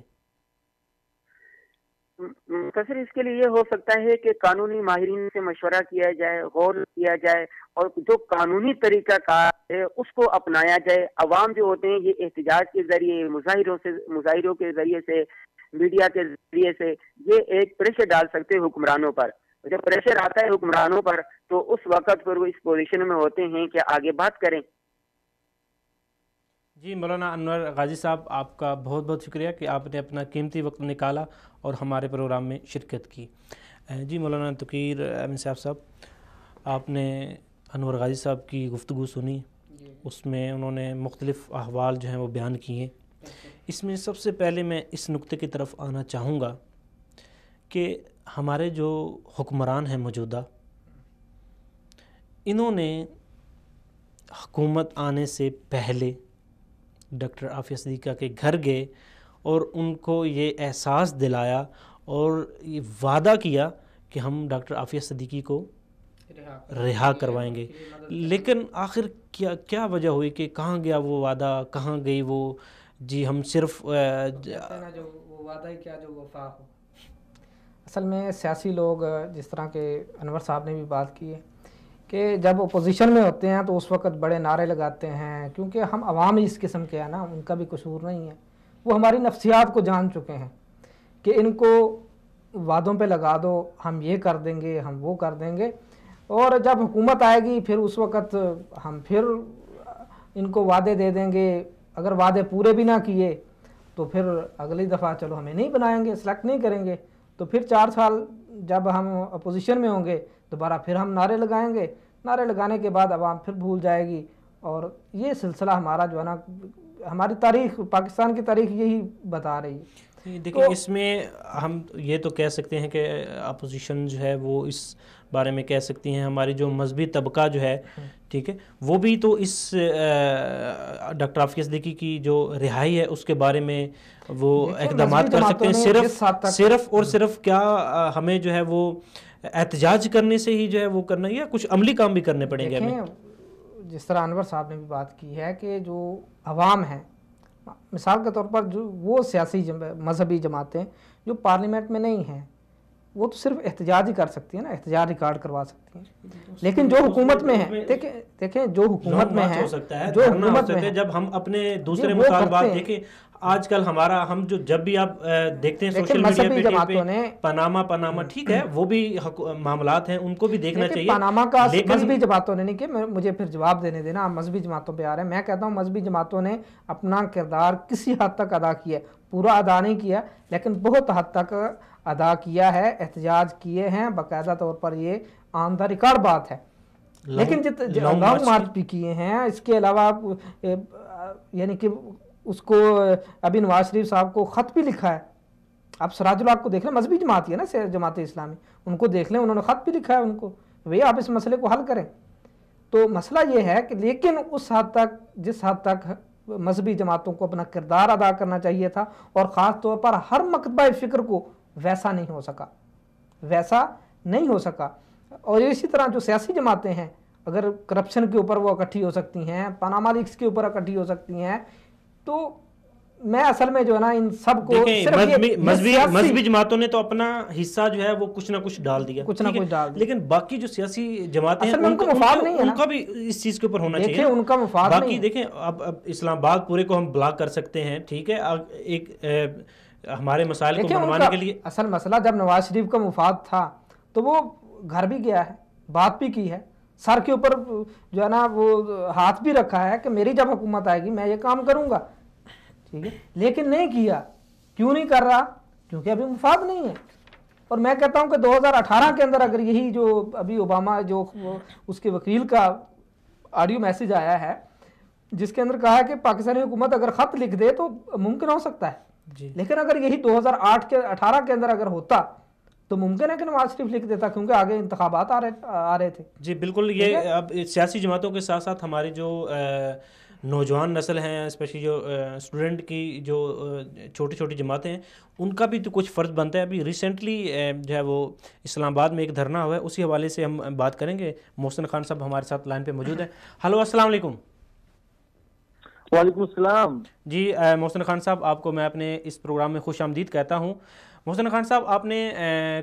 مختصر اس کے لیے یہ ہو سکتا ہے کہ قانونی ماہرین سے مشورہ کیا جائے، غور کیا جائے، اور جو قانونی طریقہ کار ہے اس کو اپنایا جائے. عوام جو ہوتے ہیں یہ احتجاج کے ذریعے، مظاہروں کے ذریعے سے، میڈیا کے ذریعے سے یہ ایک پریشر ڈال سکتے ہیں حکمرانوں پر. جب پریشر آتا ہے حکمرانوں پر تو اس وقت پر وہ اس پوزیشن میں ہوتے ہیں کہ آگے بات کریں. جی مولانا انور غازی صاحب، آپ کا بہت بہت شکریہ کہ آپ نے اپنا قیمتی وقت نکالا اور ہمارے پروگرام میں شرکت کی. جی مولانا تقیر احمد صاحب، آپ نے انور غازی صاحب کی گفتگو سنی، اس میں انہوں نے مختلف احوال جو ہیں وہ بیان کیے. اس میں سب سے پہلے میں اس نقطے کی طرف آنا چاہوں گا کہ ہمارے جو حکمران ہیں موجودہ، انہوں نے حکومت آنے سے پہلے ڈاکٹر عافیہ صدیقہ کے گھر گئے اور ان کو یہ احساس دلایا اور یہ وعدہ کیا کہ ہم ڈاکٹر عافیہ صدیقی کو رہا کروائیں گے. لیکن آخر کیا وجہ ہوئی کہ کہاں گیا وہ وعدہ، کہاں گئی وہ؟ جی ہم صرف جو وہ وعدہ ہی کیا جو وفا ہو. اصل میں سیاسی لوگ جس طرح کے انور صاحب نے بھی بات کی ہے کہ جب اپوزیشن میں ہوتے ہیں تو اس وقت بڑے نعرے لگاتے ہیں، کیونکہ ہم عوام ہی اس قسم کے ہیں نا، ان کا بھی قصور نہیں ہے. وہ ہماری نفسیات کو جان چکے ہیں کہ ان کو وعدوں پہ لگا دو، ہم یہ کر دیں گے، ہم وہ کر دیں گے، اور جب حکومت آئے گی پھر اس وقت ہم پھر ان کو وعدے دے دیں گے. اگر وعدے پورے بھی نہ کیے تو پھر اگلی دفعہ چلو ہمیں نہیں بنائیں گے، سلیکٹ نہیں کریں گے. تو پھر 4 سال جب ہم اپوزیشن میں ہوں گے دوبارہ پھر ہم نعرے لگائیں گے. نعرے لگانے کے بعد عوام پھر بھول جائے گی. اور یہ سلسلہ ہمارا جو ہے نا، ہماری تاریخ، پاکستان کی تاریخ یہی بتا رہی ہے. دیکھیں اس میں ہم یہ تو کہہ سکتے ہیں کہ اپوزیشن جو ہے وہ اس بارے میں کہہ سکتی ہیں، ہماری جو مذہبی طبقہ جو ہے، ٹھیک ہے، وہ بھی تو اس ڈاکٹر عافیہ صدیقی کی جو رہائی ہے اس کے بارے میں وہ اقدامات کر سکتے ہیں. صرف اور صرف کیا ہمیں جو ہے وہ احتجاج کرنے سے ہی جو ہے وہ کرنا ہے، یا کچھ عملی کام بھی کرنے پڑیں گے ہمیں؟ جس طرح انور صاحب نے بھی بات کی ہے کہ جو عوام ہیں، مثال کے طور پر جو وہ سیاسی مذہبی جماعتیں جو پارلیمنٹ میں نہیں ہیں، وہ تو صرف احتجاج ہی کر سکتی ہیں نا، احتجاج ریکارڈ کروا سکتی ہیں. لیکن جو حکومت میں ہیں، دیکھیں جو حکومت میں ہیں، جو حکومت میں جب ہم اپنے دوسرے مطالبات دیکھیں، آج کل ہم جو جب بھی آپ دیکھتے ہیں سوشل میڈیا پہ پاناما ٹھیک ہے، وہ بھی معاملات ہیں، ان کو بھی دیکھنا چاہیے. پاناما کا مذہبی جماعتوں نے نہیں کہ مجھے پھر جواب دینے دینا، مذہبی جماعتوں پہ آ رہے ہیں. میں کہتا ہوں مذہبی جماعتوں نے اپنا کردار کسی حد تک ادا کیا، پورا ادا نہیں کیا لیکن بہت حد تک ادا کیا ہے، احتجاج کیے ہیں، باقاعدہ طور پر یہ آن دا ریکارڈ بات ہے. لیکن لانگ مارچ بھی کیے ہیں. اس کے علاوہ یعنی کہ اس کو ابھی نواز شریف صاحب کو خط بھی لکھا ہے. آپ سراج الحق کو دیکھ لیں، مذہبی جماعت ہی ہے نا جماعت اسلامی، ان کو دیکھ لیں، انہوں نے خط بھی لکھا ہے ان کو، بھئی آپ اس مسئلے کو حل کریں. تو مسئلہ یہ ہے کہ لیکن اس حد تک جس حد تک مذہبی جماعتوں کو اپنا کردار ادا کرنا چاہیے تھا، اور خاص طور پر ہر مکتبہ فکر کو، ویسا نہیں ہو سکا. اور اسی طرح جو سیاسی جماعتیں ہیں، اگر کرپشن کے اوپر وہ اکٹھی ہو سکتی ہیں، پاناما لیکس کے اوپر اکٹھی ہو سکتی ہیں، تو میں اصل میں جو ہے نا ان سب کو مذہبی جماعتوں نے تو اپنا حصہ جو ہے وہ کچھ نہ کچھ ڈال دیا، لیکن باقی جو سیاسی جماعتیں ہیں ان کا بھی اس چیز کے اوپر ہونا چاہیے. ان کا مفاد باقی دیکھیں اب اسلام آباد پورے کو ہم بلاک کر سکتے ہیں، ٹھیک ہے، ایک ہمارے مسائل کو منوانے کے لیے. اصل مسئلہ جب نواز شریف کا مفاد تھا تو وہ گھر بھی گیا ہے، بات بھی کی ہے، سر کے اوپر جو ہے نا وہ ہاتھ بھی رکھا ہے کہ میری جب حکومت آئے گی میں یہ کام کروں گا، ٹھیک ہے، لیکن نہیں کیا. کیوں نہیں کر رہا؟ کیونکہ ابھی مفاد نہیں ہے. اور میں کہتا ہوں کہ 2018 کے اندر اگر یہی جو ابھی اوباما جو اس کے وکیل کا آڈیو میسیج آیا ہے جس کے اندر کہا ہے کہ پاکستانی حکومت اگر خط لکھ دے تو ممکن ہو سکتا ہے. جی لیکن اگر یہی 2008 کے 18 کے اندر اگر ہوتا تو ممکن ہے کہ نواز شریف لکھ دیتا، کیونکہ آگے انتخابات آ رہے تھے. جی بالکل. یہ اب سیاسی جماعتوں کے ساتھ ساتھ ہماری جو نوجوان نسل ہیں، اسپیشلی جو اسٹوڈنٹ کی جو چھوٹی چھوٹی جماعتیں ہیں، ان کا بھی تو کچھ فرض بنتا ہے. ابھی ریسنٹلی جو ہے وہ اسلام آباد میں ایک دھرنا ہوا ہے، اسی حوالے سے ہم بات کریں گے. محسن خان صاحب ہمارے ساتھ لائن پہ موجود ہیں. ہلو السلام علیکم. وعلیکم السلام. جی محسن خان صاحب، آپ کو میں اپنے اس پروگرام میں خوش آمدید کہتا ہوں. محسن خان صاحب، آپ نے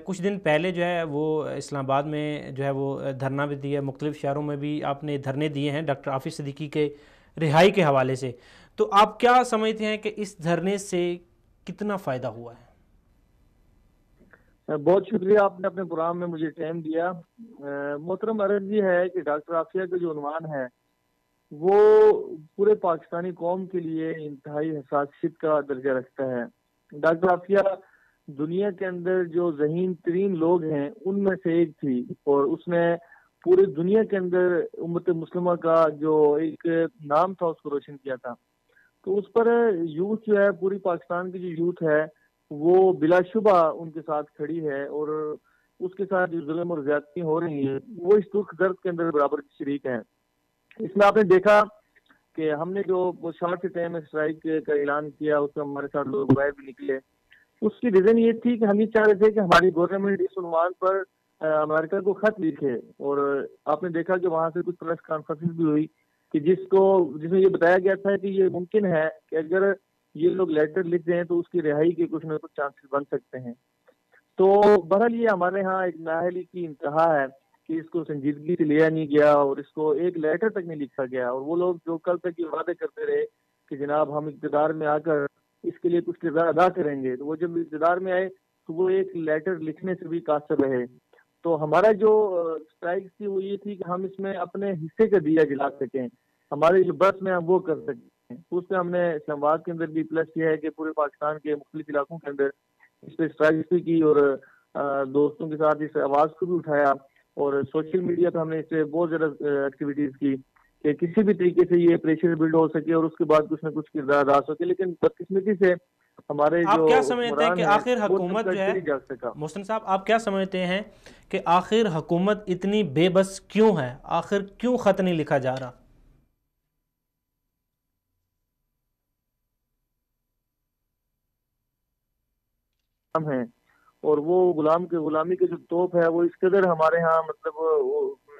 کچھ دن پہلے جو ہے وہ اسلام آباد میں جو ہے وہ دھرنا بھی دیا، مختلف شہروں میں بھی آپ نے دھرنے دیے ہیں ڈاکٹر عافیہ صدیقی کے رہائی کے حوالے سے. تو آپ کیا سمجھتے ہیں کہ اس دھرنے سے کتنا فائدہ ہوا ہے؟ بہت شکریہ، آپ نے اپنے پروگرام میں مجھے ٹائم دیا. محترم عرض یہ ہے کہ ڈاکٹر عافیہ کا جو عنوان ہے وہ پورے پاکستانی قوم کے لیے انتہائی حساسیت کا درجہ رکھتا ہے. ڈاکٹر عافیہ دنیا کے اندر جو ذہین ترین لوگ ہیں ان میں سے ایک تھی، اور اس نے پورے دنیا کے اندر امت مسلمہ کا جو ایک نام تھا اس کو روشن کیا تھا. تو اس پر یوتھ جو ہے، پوری پاکستان کی جو یوتھ ہے وہ بلا شبہ ان کے ساتھ کھڑی ہے، اور اس کے ساتھ جو ظلم اور زیادتی ہو رہی ہیں وہ اس دکھ درد کے اندر برابر شریک ہیں. اس میں آپ نے دیکھا کہ ہم نے جو شارٹ ٹائم اسٹرائک کا اعلان کیا، اس میں ہمارے ساتھ لوگ باہر بھی نکلے. اس کی ریزن یہ تھی کہ ہم یہ چاہ رہے تھے کہ ہماری گورنمنٹ اس عنوان پر امریکہ کو خط لکھے، اور آپ نے دیکھا کہ وہاں سے کچھ پریس کانفرنس بھی ہوئی کہ جس میں یہ بتایا گیا تھا کہ یہ ممکن ہے کہ اگر یہ لوگ لیٹر لکھ دیں تو اس کی رہائی کے کچھ نہ کچھ چانسز بن سکتے ہیں. تو بہرحال یہ ہمارے ہاں ایک نااہلی کی انتہا ہے کہ اس کو سنجیدگی سے لیا نہیں گیا، اور اس کو ایک لیٹر تک نہیں لکھا گیا. اور وہ لوگ جو کل تک یہ وعدے کرتے رہے کہ جناب ہم اقتدار میں آ کر اس کے لیے کچھ کردار ادا کریں گے، تو وہ جب اقتدار میں آئے تو وہ ایک لیٹر لکھنے سے بھی قاصر رہے. تو ہمارا جو اسٹرائک تھی وہ یہ تھی کہ ہم اس میں اپنے حصے کا دیا جلا سکیں، ہمارے جو بس میں ہم وہ کر سکیں. اس میں ہم نے اسلام آباد کے اندر بھی پلس کیا ہے کہ پورے پاکستان کے مختلف علاقوں کے اندر اس پہ اسٹرائک بھی کی، اور دوستوں کے ساتھ اس آواز کو بھی اٹھایا، اور سوشل میڈیا پہ ہم نے اس سے بہت زیادہ ایکٹیویٹیز کی کہ کسی بھی طریقے سے یہ پریشر بلڈ ہو سکے اور اس کے بعد کچھ نہ کچھ کردار ادا ہو سکے. لیکن بدقسمتی سے ہمارے جو آپ کیا سمجھتے ہیں کہ آخر وہ حکومت جو ہے، جا سکا. محسن صاحب آپ کیا سمجھتے ہیں کہ آخر حکومت اتنی بے بس کیوں ہے؟ آخر کیوں خط نہیں لکھا جا رہا؟ ہیں اور وہ غلامی کے جو توپ ہے وہ اس قدر ہمارے ہاں مطلب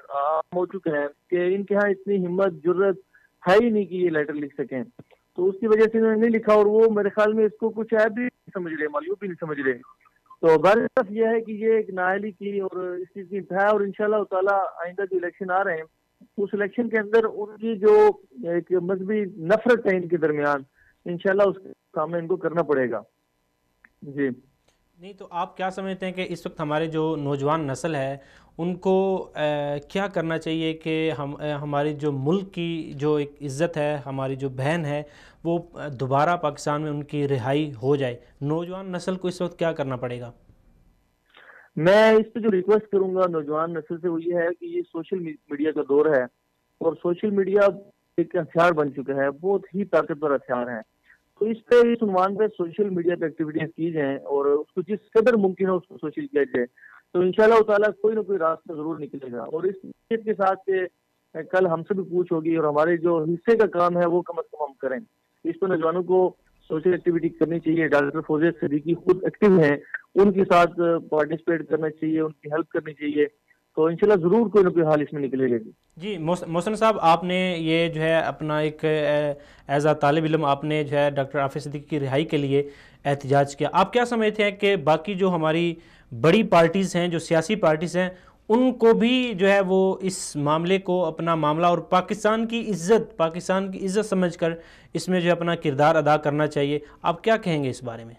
عام ہو چکے ہیں کہ ان کے ہاں اتنی ہمت جرت ہے ہی نہیں کہ یہ لیٹر لکھ سکیں. تو اس کی وجہ سے انہوں نے نہیں لکھا، اور وہ میرے خیال میں اس کو کچھ عیب بھی نہیں سمجھ رہے، معیوب بھی نہیں سمجھ رہے. تو بہرحال یہ ہے کہ یہ ایک نااہلی کی اور اس چیز کی انتہا ہے. اور انشاءاللہ تعالیٰ آئندہ جو الیکشن آ رہے ہیں اس الیکشن کے اندر ان کی جو ایک مذہبی نفرت ہے ان کے درمیان، انشاءاللہ اس کے سامنے ان کو کرنا پڑے گا. جی نہیں تو آپ کیا سمجھتے ہیں کہ اس وقت ہمارے جو نوجوان نسل ہے ان کو کیا کرنا چاہیے کہ ہماری جو ملک کی جو ایک عزت ہے، ہماری جو بہن ہے، وہ دوبارہ پاکستان میں ان کی رہائی ہو جائے؟ نوجوان نسل کو اس وقت کیا کرنا پڑے گا؟ میں اس پہ جو ریکویسٹ کروں گا نوجوان نسل سے وہ یہ ہے کہ یہ سوشل میڈیا کا دور ہے، اور سوشل میڈیا ایک ہتھیار بن چکا ہے، بہت ہی طاقتور ہتھیار ہے. تو اس عنوان پہ سوشل میڈیا پہ ایکٹیویٹیز کی جائیں، اور اس کو جس قدر ممکن ہے اس کو سوشل کیا جائے، تو انشاءاللہ تعالیٰ کوئی نہ کوئی راستہ ضرور نکلے گا. اور اس نیت کے ساتھ کہ کل ہم سے بھی پوچھ ہوگی، اور ہمارے جو حصے کا کام ہے وہ کم از کم ہم کریں. اس پہ نوجوانوں کو سوشل ایکٹیویٹی کرنی چاہیے. ڈاکٹر فوزیہ صدیقی خود ایکٹیو ہیں، ان کے ساتھ پارٹیسپیٹ کرنا چاہیے، ان کی ہیلپ کرنی چاہیے. تو انشاءاللہ ضرور کوئی نہ کوئی حال اس میں نکلے گا. جی محسن صاحب، آپ نے یہ جو ہے اپنا ایک ایز اے طالب علم آپ نے جو ہے ڈاکٹر عافیہ صدیقی کی رہائی کے لیے احتجاج کیا. آپ کیا سمجھتے ہیں کہ باقی جو ہماری بڑی پارٹیز ہیں، جو سیاسی پارٹیز ہیں، ان کو بھی جو ہے وہ اس معاملے کو اپنا معاملہ اور پاکستان کی عزت سمجھ کر اس میں جو ہے اپنا کردار ادا کرنا چاہیے؟ آپ کیا کہیں گے اس بارے میں؟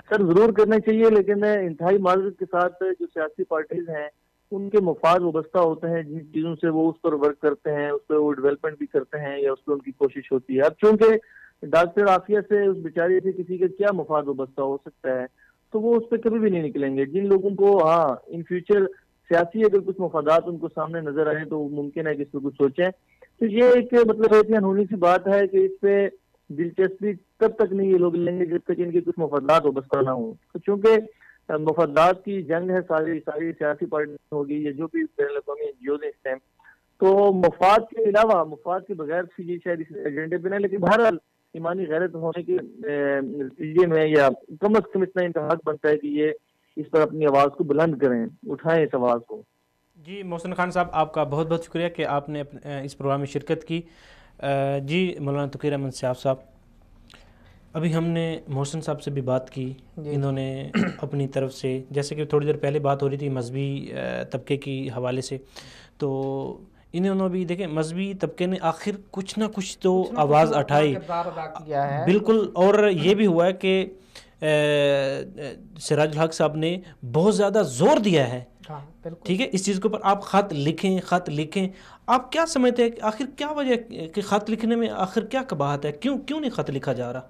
سر ضرور کرنا چاہیے، لیکن انتہائی معذرت کے ساتھ جو سیاسی پارٹیز ہیں ان کے مفاد وابستہ ہوتے ہیں جن چیزوں سے وہ اس پر ورک کرتے ہیں، اس پہ وہ ڈیولپمنٹ بھی کرتے ہیں یا اس پہ ان کی کوشش ہوتی ہے. اب چونکہ ڈاکٹر عافیہ سے اس بیچاری سے کسی کا کیا مفاد وابستہ ہو سکتا ہے، تو وہ اس پہ کبھی بھی نہیں نکلیں گے. جن لوگوں کو ان فیوچر سیاسی اگر کچھ مفادات ان کو سامنے نظر آئے تو ممکن ہے کہ اس پہ کچھ سوچیں. تو یہ ایک مطلب ایسی انہونی سی بات ہے کہ اس پہ دلچسپی تب تک نہیں یہ لوگ لیں گے جب تک ان کے کچھ مفادات وابستہ نہ ہوں. چونکہ مفادات کی جنگ ہے ساری سیاسی پارٹی ہوگی یا جو بھی بین الاقوامی این جی اوز ہیں اس ٹائم, تو مفاد کے علاوہ, مفاد کے بغیر یہ شاید اس ایجنڈے پہ نہیں, لیکن بہرحال ایمانی غیرت ہونے کے نتیجے میں یا کم از کم اتنا انتہا بنتا ہے کہ یہ اس پر اپنی آواز کو بلند کریں, اٹھائیں اس آواز کو. جی محسن خان صاحب, آپ کا بہت بہت شکریہ کہ آپ نے اس پروگرام میں شرکت کی. جی مولانا تقی احمد سیاف صاحب, ابھی ہم نے محسن صاحب سے بھی بات کی, انہوں نے اپنی طرف سے, جیسے کہ تھوڑی دیر پہلے بات ہو رہی تھی مذہبی طبقے کی حوالے سے, تو انہوں نے بھی دیکھیں مذہبی طبقے نے آخر کچھ نہ کچھ تو آواز اٹھائی, بالکل. اور یہ بھی ہوا ہے کہ سراج الحق صاحب نے بہت زیادہ زور دیا ہے, ٹھیک ہے, اس چیز کے اوپر آپ خط لکھیں. آپ کیا سمجھتے ہیں کہ آخر کیا وجہ ہے کہ خط لکھنے میں آخر کیا قباحت ہے, کیوں نہیں خط لکھا جا رہا؟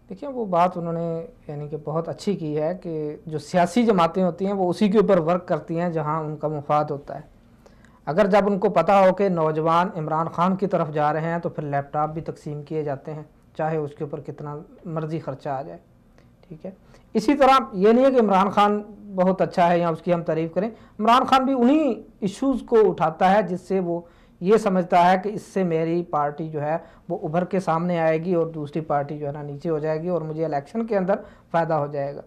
دیکھیں وہ بات انہوں نے یعنی کہ بہت اچھی کی ہے کہ جو سیاسی جماعتیں ہوتی ہیں وہ اسی کے اوپر ورک کرتی ہیں جہاں ان کا مفاد ہوتا ہے. اگر جب ان کو پتہ ہو کہ نوجوان عمران خان کی طرف جا رہے ہیں تو پھر لیپ ٹاپ بھی تقسیم کیے جاتے ہیں, چاہے اس کے اوپر کتنا مرضی خرچہ آ جائے, ٹھیک ہے. اسی طرح یہ نہیں ہے کہ عمران خان بہت اچھا ہے یا اس کی ہم تعریف کریں, عمران خان بھی انہی ایشوز کو اٹھاتا ہے جس سے وہ یہ سمجھتا ہے کہ اس سے میری پارٹی جو ہے وہ ابھر کے سامنے آئے گی اور دوسری پارٹی جو ہے نا نیچے ہو جائے گی اور مجھے الیکشن کے اندر فائدہ ہو جائے گا,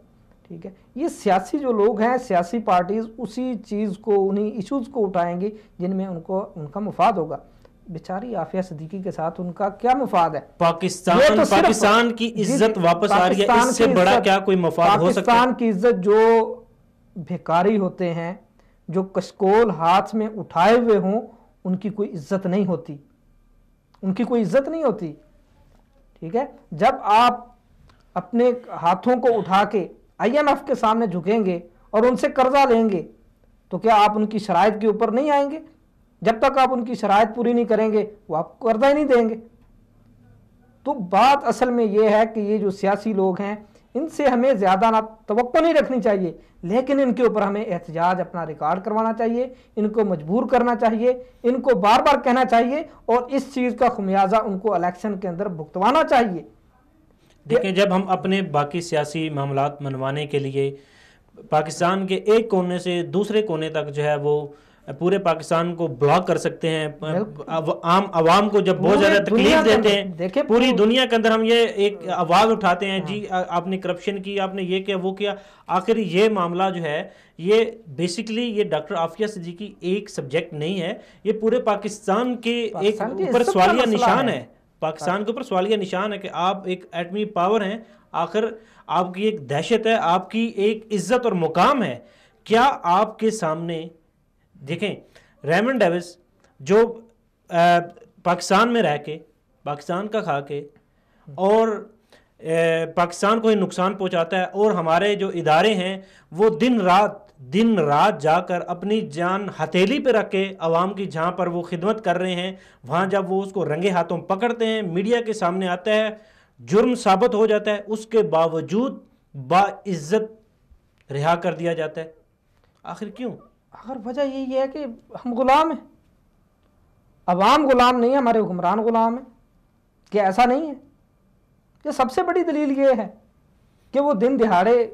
ٹھیک ہے. یہ سیاسی جو لوگ ہیں, سیاسی پارٹیز اسی چیز کو, انہی ایشوز کو اٹھائیں گی جن میں ان کا مفاد ہوگا. بیچاری عافیہ صدیقی کے ساتھ ان کا کیا مفاد ہے؟ پاکستان کی عزت واپس آ رہی ہے, اس سے بڑا کیا کوئی مفاد ہو سکتا ہے؟ پاکستان کی عزت جو بھیکاری ہوتے ہیں, جو کشکول ہاتھ میں اٹھائے ہوئے ہوں, ان کی کوئی عزت نہیں ہوتی, ٹھیک ہے. جب آپ اپنے ہاتھوں کو اٹھا کے IMF کے سامنے جھکیں گے اور ان سے قرضہ لیں گے تو کیا آپ ان کی شرائط کے اوپر نہیں آئیں گے؟ جب تک آپ ان کی شرائط پوری نہیں کریں گے وہ آپ کو قرضہ ہی نہیں دیں گے. تو بات اصل میں یہ ہے کہ یہ جو سیاسی لوگ ہیں ان سے ہمیں زیادہ نہ توقع نہیں رکھنی چاہیے, لیکن ان کے اوپر ہمیں احتجاج اپنا ریکارڈ کروانا چاہیے, ان کو مجبور کرنا چاہیے, ان کو بار بار کہنا چاہیے اور اس چیز کا خمیازہ ان کو الیکشن کے اندر بھگتوانا چاہیے. دیکھیں جب ہم اپنے باقی سیاسی معاملات منوانے کے لیے پاکستان کے ایک کونے سے دوسرے کونے تک جو ہے وہ پورے پاکستان کو بلاک کر سکتے ہیں, عام عوام کو جب بہت زیادہ تکلیف دیتے ہیں, پوری دنیا کے اندر ہم یہ ایک آواز اٹھاتے ہیں, جی آپ نے کرپشن کی, آپ نے یہ کیا وہ کیا, آخر یہ معاملہ جو ہے یہ بیسیکلی یہ ڈاکٹر عافیہ صدیقی ایک سبجیکٹ نہیں ہے, یہ پورے پاکستان کے ایک اوپر سوالیہ نشان ہے, پاکستان کے اوپر سوالیہ نشان ہے کہ آپ ایک ایٹمی پاور ہیں, آخر آپ کی ایک دہشت ہے, آپ کی ایک عزت اور مقام ہے. کیا آپ کے سامنے دیکھیں ریمنڈ ڈیوس جو پاکستان میں رہ کے, پاکستان کا کھا کے اور پاکستان کو ہی نقصان پہنچاتا ہے, اور ہمارے جو ادارے ہیں وہ دن رات جا کر اپنی جان ہتھیلی پہ رکھ کے عوام کی جہاں پر وہ خدمت کر رہے ہیں وہاں جب وہ اس کو رنگے ہاتھوں پکڑتے ہیں, میڈیا کے سامنے آتا ہے, جرم ثابت ہو جاتا ہے, اس کے باوجود باعزت رہا کر دیا جاتا ہے. آخر کیوں؟ اگر وجہ یہی ہے کہ ہم غلام ہیں, عوام غلام نہیں ہے, ہمارے حکمران غلام ہیں. کیا ایسا نہیں ہے؟ یہ سب سے بڑی دلیل یہ ہے کہ وہ دن دہاڑے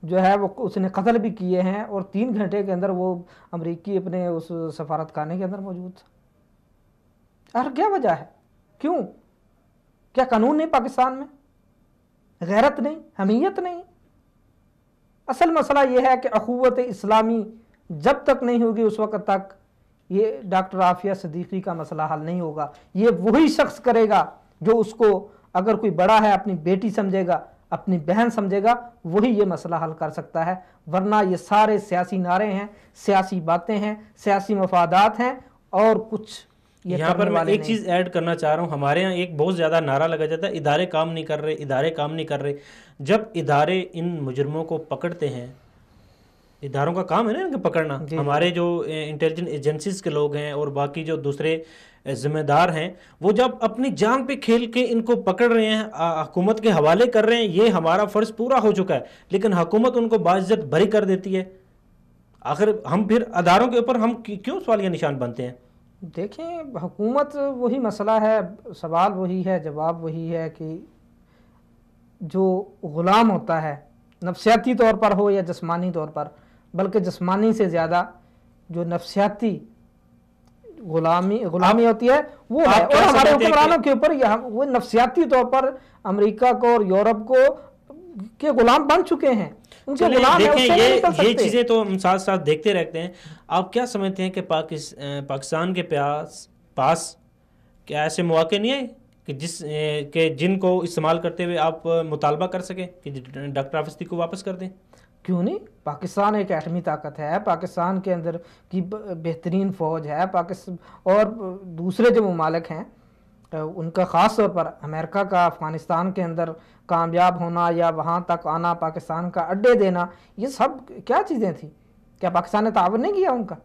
جو ہے وہ اس نے قتل بھی کیے ہیں اور 3 گھنٹے کے اندر وہ امریکی اپنے اس سفارت خانے کے اندر موجود تھا. اور کیا وجہ ہے؟ کیوں؟ کیا قانون نہیں پاکستان میں؟ غیرت نہیں؟ حمیت نہیں؟ اصل مسئلہ یہ ہے کہ اخوت اسلامی جب تک نہیں ہوگی اس وقت تک یہ ڈاکٹر عافیہ صدیقی کا مسئلہ حل نہیں ہوگا. یہ وہی شخص کرے گا جو اس کو اگر کوئی بڑا ہے اپنی بیٹی سمجھے گا, اپنی بہن سمجھے گا, وہی یہ مسئلہ حل کر سکتا ہے. ورنہ یہ سارے سیاسی نعرے ہیں, سیاسی باتیں ہیں, سیاسی مفادات ہیں اور کچھ. یہاں پر میں ایک چیز ایڈ کرنا چاہ رہا ہوں, ہمارے ہاں ایک بہت زیادہ نعرہ لگا جاتا ہے ادارے کام نہیں کر رہے, ادارے کام نہیں کر رہے. جب ادارے ان مجرموں کو پکڑتے ہیں, اداروں کا کام ہے نا ان کو پکڑنا, ہمارے جو انٹیلیجنس ایجنسیز کے لوگ ہیں اور باقی جو دوسرے ذمہ دار ہیں وہ جب اپنی جان پہ کھیل کے ان کو پکڑ رہے ہیں, حکومت کے حوالے کر رہے ہیں, یہ ہمارا فرض پورا ہو چکا ہے, لیکن حکومت ان کو باعزت بری کر دیتی ہے. آخر ہم پھر اداروں کے اوپر ہم کیوں سوالیہ نشان بنتے ہیں؟ دیکھیں حکومت وہی مسئلہ ہے، سوال وہی ہے، جواب وہی ہے کہ جو غلام ہوتا ہے نفسیاتی طور پر ہو یا جسمانی طور پر، بلکہ جسمانی سے زیادہ جو نفسیاتی غلامی ہوتی ہے وہ ہے، اور ہمارے حکمرانوں کے اوپر وہ نفسیاتی طور پر امریکہ کو اور یورپ کو کے غلام بن چکے ہیں، ان کے غلام ہیں، اس سے نہیں نکل سکتے۔ یہ چیزیں تو ہم ساتھ ساتھ دیکھتے رہتے ہیں۔ آپ کیا سمجھتے ہیں کہ پاکستان کے پاس کیا ایسے مواقع نہیں ہے کہ جن کو استعمال کرتے ہوئے آپ مطالبہ کر سکیں کہ ڈاکٹر حافظ صدیقی کو واپس کر دیں؟ کیوں نہیں؟ پاکستان ایک ایٹمی طاقت ہے، پاکستان کے اندر کی بہترین فوج ہے، اور دوسرے جو ممالک ہیں ان کا خاص طور پر امریکہ کا افغانستان کے اندر کامیاب ہونا یا وہاں تک آنا، پاکستان کا اڈے دینا، یہ سب کیا چیزیں تھیں؟ کیا پاکستان نے تعاون نہیں کیا ان کا؟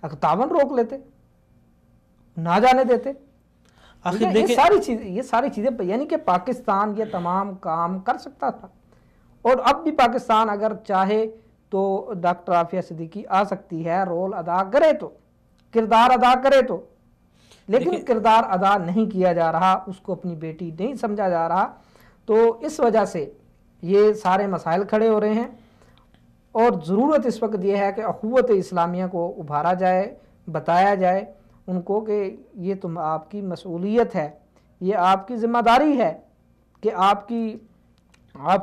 اگر تعاون روک لیتے، نہ جانے دیتے، یہ ساری چیزیں یعنی کہ پاکستان یہ تمام کام کر سکتا تھا، اور اب بھی پاکستان اگر چاہے تو ڈاکٹر عافیہ صدیقی آ سکتی ہے، رول ادا کرے تو، کردار ادا کرے تو، لیکن کردار ادا نہیں کیا جا رہا، اس کو اپنی بیٹی نہیں سمجھا جا رہا، تو اس وجہ سے یہ سارے مسائل کھڑے ہو رہے ہیں، اور ضرورت اس وقت یہ ہے کہ اخوت اسلامیہ کو ابھارا جائے، بتایا جائے ان کو کہ یہ تم آپ کی مسئولیت ہے، یہ آپ کی ذمہ داری ہے کہ آپ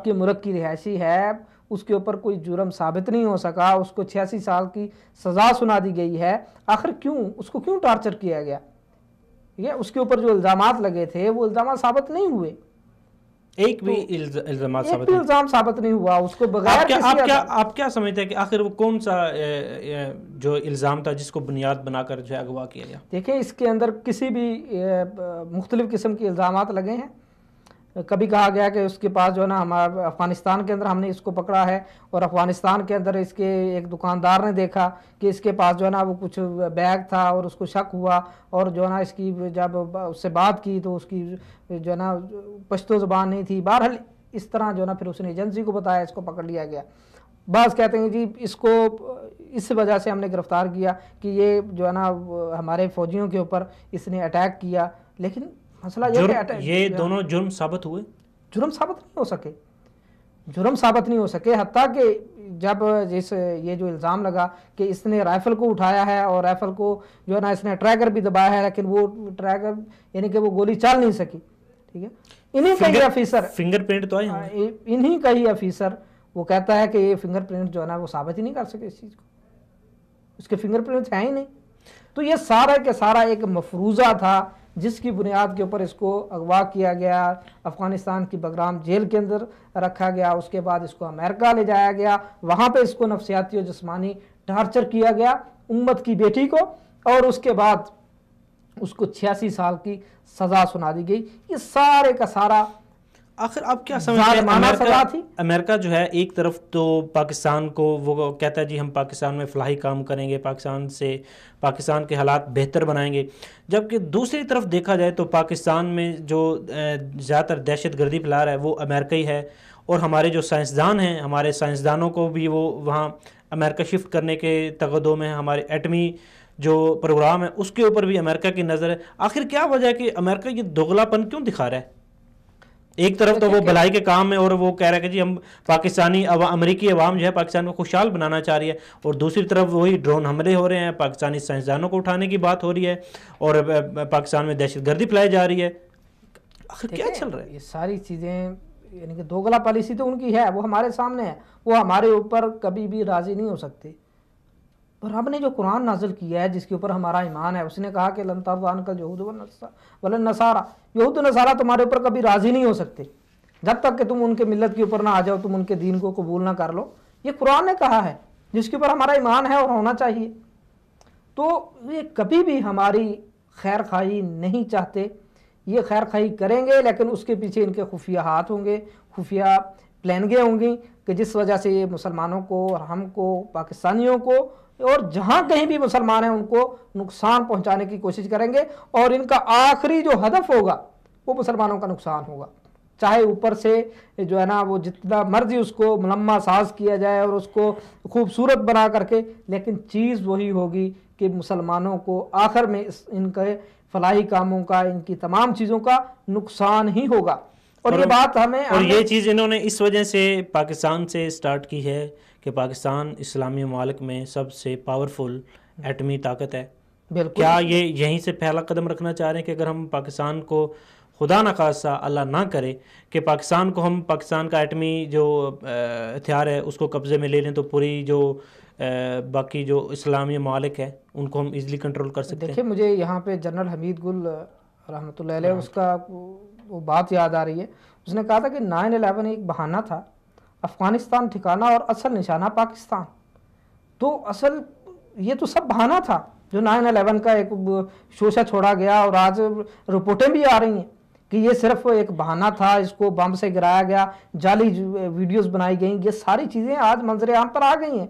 کے ملک کی رہائشی ہے، اس کے اوپر کوئی جرم ثابت نہیں ہو سکا، اس کو 86 سال کی سزا سنا دی گئی ہے، آخر اس کو کیوں ٹارچر کیا گیا؟ اس کے اوپر جو الزامات لگے تھے وہ الزامات ثابت نہیں ہوئے، ایک بھی الزام ثابت نہیں ہوا، اس کو بغیر آپ کیا سمجھتے ہیں کہ آخر وہ کون سا جو الزام تھا جس کو بنیاد بنا کر جو اغوا کیا گیا؟ دیکھیں اس کے اندر کسی بھی مختلف قسم کے الزامات لگے ہیں، کبھی کہا گیا کہ اس کے پاس جو ہے نا ہمارا افغانستان کے اندر ہم نے اس کو پکڑا ہے، اور افغانستان کے اندر اس کے ایک دکاندار نے دیکھا کہ اس کے پاس جو ہے نا وہ کچھ بیگ تھا اور اس کو شک ہوا، اور جو ہے نا اس کی جب اس سے بات کی تو اس کی جو ہے نا پشتو زبان نہیں تھی، بہرحال اس طرح جو ہے نا پھر اس نے ایجنسی کو بتایا، اس کو پکڑ لیا گیا۔ بعض کہتے ہیں جی اس کو اس وجہ سے ہم نے گرفتار کیا کہ یہ جو ہے نا ہمارے فوجیوں کے اوپر اس نے اٹیک کیا، لیکن مسئلہ یہ دونوں جرم ثابت ہوئے؟ جرم ثابت نہیں ہو سکے، حتیٰ کہ جب یہ جو الزام لگا کہ اس نے رائفل کو اٹھایا ہے اور رائفل کو جو ہے نا اس نے ٹریگر بھی دبایا ہے، لیکن وہ ٹریگر یعنی کہ وہ گولی چل نہیں سکی، ٹھیک ہے، انہی کا ہی افیسر فنگر پرنٹ تو آئے، انہی کا ہی افیسر وہ کہتا ہے کہ یہ فنگر پرنٹ جو ہے نا وہ ثابت ہی نہیں کر سکے اس چیز کو، اس کے فنگر پرنٹ ہیں ہی نہیں۔ تو یہ سارا کے سارا ایک مفروضہ تھا جس کی بنیاد کے اوپر اس کو اغوا کیا گیا، افغانستان کی بگرام جیل کے اندر رکھا گیا، اس کے بعد اس کو امریکہ لے جایا گیا، وہاں پہ اس کو نفسیاتی اور جسمانی ٹارچر کیا گیا امت کی بیٹی کو، اور اس کے بعد اس کو 86 سال کی سزا سنا دی گئی۔ یہ سارے کا سارا آخر آپ کیا سمجھتے ہیں؟ امریکہ جو ہے ایک طرف تو پاکستان کو وہ کہتا ہے جی ہم پاکستان میں فلاحی کام کریں گے، پاکستان کے حالات بہتر بنائیں گے، جبکہ دوسری طرف دیکھا جائے تو پاکستان میں جو زیادہ تر دہشت گردی پھیلا رہا ہے وہ امریکہ ہی ہے، اور ہمارے جو سائنسدان ہیں، ہمارے سائنسدانوں کو بھی وہ وہاں امریکہ شفٹ کرنے کے تقدم میں، ہمارے ایٹمی جو پروگرام ہے اس کے اوپر بھی امریکہ کی نظر ہے۔ آخر کیا وجہ ہے کہ امریکہ یہ دوغلا پن کیوں دکھا رہا ہے؟ ایک طرف تو وہ بھلائی کے کام میں اور وہ کہہ رہا ہے کہ جی ہم امریکی عوام جو ہے پاکستان کو خوشحال بنانا چاہ رہی ہے، اور دوسری طرف وہی ڈرون حملے ہو رہے ہیں، پاکستانی سائنسدانوں کو اٹھانے کی بات ہو رہی ہے، اور پاکستان میں دہشت گردی پھیلائی جا رہی ہے۔ آخر کیا چل رہا ہے؟ یہ ساری چیزیں یعنی کہ دوغلا پالیسی تو ان کی ہے، وہ ہمارے سامنے ہے، وہ ہمارے اوپر کبھی بھی راضی نہیں ہو سکتے۔ اور رب نے جو قرآن نازل کیا ہے جس کے اوپر ہمارا ایمان ہے، اس نے کہا کہ لن ترضی عنک اليہود ولا النصارى، یہود و نصارہ تمہارے اوپر کبھی راضی نہیں ہو سکتے جب تک کہ تم ان کے ملت کے اوپر نہ آ جاؤ، تم ان کے دین کو قبول نہ کر لو۔ یہ قرآن نے کہا ہے جس کے اوپر ہمارا ایمان ہے اور ہونا چاہیے۔ تو یہ کبھی بھی ہماری خیر خواہی نہیں چاہتے، یہ خیر خواہی کریں گے لیکن اس کے پیچھے ان کے خفیہ ہاتھ ہوں گے، خفیہ پلاننگیں ہوں گی کہ جس وجہ سے یہ مسلمانوں کو اور ہم کو، پاکستانیوں کو، اور جہاں کہیں بھی مسلمان ہیں ان کو نقصان پہنچانے کی کوشش کریں گے، اور ان کا آخری جو ہدف ہوگا وہ مسلمانوں کا نقصان ہوگا، چاہے اوپر سے جو ہے نا وہ جتنا مرضی اس کو ملمہ ساز کیا جائے اور اس کو خوبصورت بنا کر کے، لیکن چیز وہی ہوگی کہ مسلمانوں کو آخر میں ان کے فلاحی کاموں کا، ان کی تمام چیزوں کا نقصان ہی ہوگا۔ اور یہ بات اور یہ چیز انہوں نے اس وجہ سے پاکستان سے سٹارٹ کی ہے کہ پاکستان اسلامی ممالک میں سب سے پاورفل ایٹمی طاقت ہے۔ بالکل، کیا یہ یہیں سے پہلا قدم رکھنا چاہ رہے ہیں کہ اگر ہم پاکستان کو خدا نخواستہ اللہ نہ کرے کہ پاکستان کو ہم پاکستان کا ایٹمی جو ہتھیار ہے اس کو قبضے میں لے لیں تو پوری جو باقی جو اسلامی ممالک ہے ان کو ہم ایزلی کنٹرول کر سکتے ہیں؟ دیکھیں مجھے یہاں پہ جنرل حمید گل رحمۃ اللہ علیہ اس کا وہ بات یاد آ رہی ہے، اس نے کہا تھا کہ 9/11 ایک بہانہ تھا، افغانستان ٹھکانہ اور اصل نشانہ پاکستان۔ تو اصل یہ تو سب بہانہ تھا جو 9/11 کا ایک شوشہ چھوڑا گیا، اور آج رپورٹیں بھی آ رہی ہیں کہ یہ صرف ایک بہانہ تھا، اس کو بم سے گرایا گیا، جعلی ویڈیوز بنائی گئیں، یہ ساری چیزیں آج منظر عام پر آ گئی ہیں۔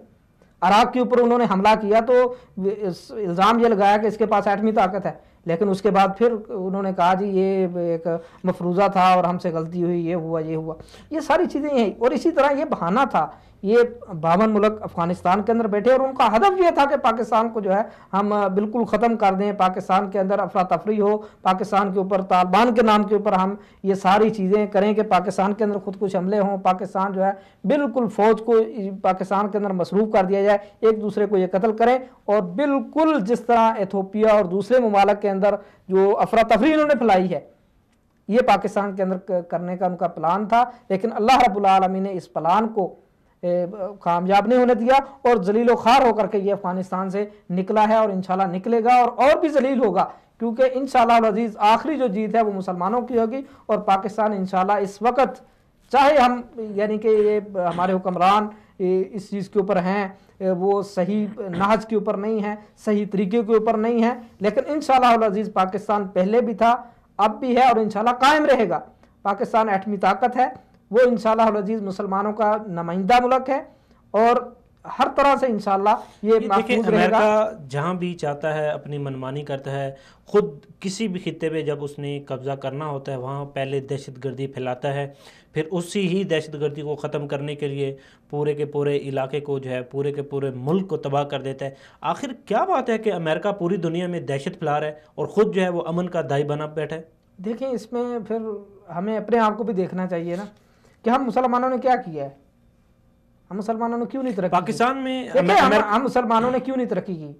عراق کے اوپر انہوں نے حملہ کیا تو الزام یہ لگایا کہ اس کے پاس ایٹمی طاقت ہے، لیکن اس کے بعد پھر انہوں نے کہا جی یہ ایک مفروضہ تھا اور ہم سے غلطی ہوئی، یہ ہوا یہ ہوا، یہ ساری چیزیں ہیں۔ اور اسی طرح یہ بہانہ تھا، یہ 52 ملک افغانستان کے اندر بیٹھے اور ان کا ہدف یہ تھا کہ پاکستان کو جو ہے ہم بالکل ختم کر دیں، پاکستان کے اندر افراتفری ہو، پاکستان کے اوپر طالبان کے نام کے اوپر ہم یہ ساری چیزیں کریں کہ پاکستان کے اندر خودکش حملے ہوں، پاکستان جو ہے بالکل فوج کو پاکستان کے اندر مصروف کر دیا جائے، ایک دوسرے کو یہ قتل کریں، اور بالکل جس طرح ایتھوپیا اور دوسرے ممالک کے اندر جو افراتفری انہوں نے پھیلائی ہے، یہ پاکستان کے اندر کرنے کا ان کا پلان تھا۔ لیکن اللہ رب العالمین نے اس پلان کو کامیاب نہیں ہونے دیا، اور ذلیل و خوار ہو کر کے یہ افغانستان سے نکلا ہے، اور انشاءاللہ نکلے گا اور بھی ذلیل ہوگا، کیونکہ انشاءاللہ العزیز آخری جو جیت ہے وہ مسلمانوں کی ہوگی، اور پاکستان انشاءاللہ اس وقت چاہے ہم یعنی کہ یہ ہمارے حکمران اس چیز کے اوپر ہیں، وہ صحیح نہج کے اوپر نہیں ہیں، صحیح طریقے کے اوپر نہیں ہیں، لیکن انشاءاللہ العزیز پاکستان پہلے بھی تھا، اب بھی ہے، اور انشاءاللہ قائم رہے گا۔ پاکستان ایٹمی طاقت ہے، وہ انشاءاللہ العزیز مسلمانوں کا نمائندہ ملک ہے، اور ہر طرح سے انشاءاللہ یہ محفوظ رہے گا۔ امریکہ جہاں بھی چاہتا ہے اپنی منمانی کرتا ہے، خود کسی بھی خطے پہ جب اس نے قبضہ کرنا ہوتا ہے وہاں پہلے دہشت گردی پھیلاتا ہے، پھر اسی ہی دہشت گردی کو ختم کرنے کے لیے پورے کے پورے علاقے کو جو ہے پورے کے پورے ملک کو تباہ کر دیتا ہے۔ آخر کیا بات ہے کہ امریکہ پوری دنیا میں دہشت پھیلا رہا ہے اور خود جو ہے وہ امن کا دائی بنا بیٹھا ہے؟ دیکھیں اس میں پھر ہمیں اپنے آپ کو بھی دیکھنا چاہیے نا کہ ہم مسلمانوں نے کیا کیا ہے، ہم مسلمانوں نے کیوں نہیں ترقی کی؟ پاکستان میں ہم مسلمانوں نے کیوں نہیں ترقی کی؟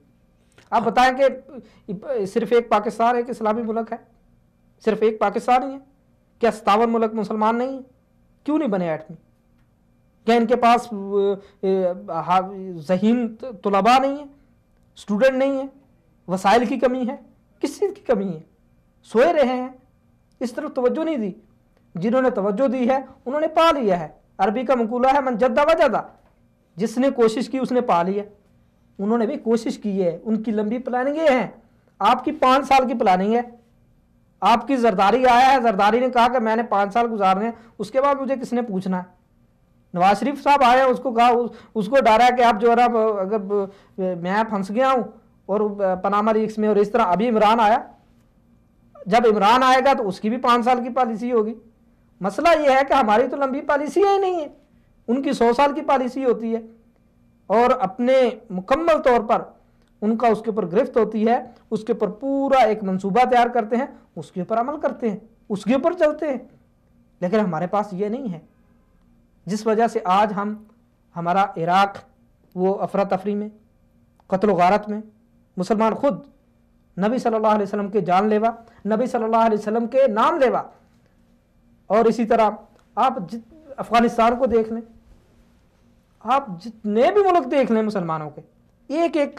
آپ بتائیں کہ صرف ایک پاکستان ایک اسلامی ملک ہے، صرف ایک پاکستان ہی ہے، کیا 57 ملک مسلمان نہیں ہیں؟ کیوں نہیں بنے ایٹمی؟ کیا ان کے پاس ذہین طلباء نہیں ہیں، اسٹوڈنٹ نہیں ہیں، وسائل کی کمی ہے، کس چیز کی کمی ہے؟ سوئے رہے ہیں، اس طرف توجہ نہیں دی۔ جنہوں نے توجہ دی ہے انہوں نے پا لیا ہے۔ عربی کا مقولہ ہے من جدہ وجدہ، جس نے کوشش کی اس نے پا لیا۔ انہوں نے بھی کوشش کی ہے، ان کی لمبی پلاننگ یہ ہیں۔ آپ کی 5 سال کی پلاننگ ہے، آپ کی زرداری آیا ہے، زرداری نے کہا کہ میں نے 5 سال گزارنے ہیں، اس کے بعد مجھے کس نے پوچھنا ہے؟ نواز شریف صاحب آئے ہیں، اس کو کہا، اس کو ڈرا کہ اب جو ہے نا اگر میں پھنس گیا ہوں اور پاناما لیکس میں، اور اس طرح ابھی عمران آیا، جب عمران آئے گا تو اس کی بھی 5 سال کی پالیسی ہوگی۔ مسئلہ یہ ہے کہ ہماری تو لمبی پالیسی ہی نہیں ہے، ان کی 100 سال کی پالیسی ہوتی ہے، اور اپنے مکمل طور پر ان کا اس کے اوپر گرفت ہوتی ہے، اس کے اوپر پورا ایک منصوبہ تیار کرتے ہیں، اس کے اوپر عمل کرتے ہیں، اس کے اوپر چلتے ہیں۔ لیکن ہمارے پاس یہ نہیں ہے، جس وجہ سے آج ہمارا عراق وہ افراتفری میں، قتل و غارت میں، مسلمان خود نبی صلی اللہ علیہ وسلم کے جان لیوا، نبی صلی اللہ علیہ وسلم کے نام لیوا، اور اسی طرح آپ افغانستان کو دیکھ لیں، آپ جتنے بھی ملک دیکھ لیں مسلمانوں کے، ایک ایک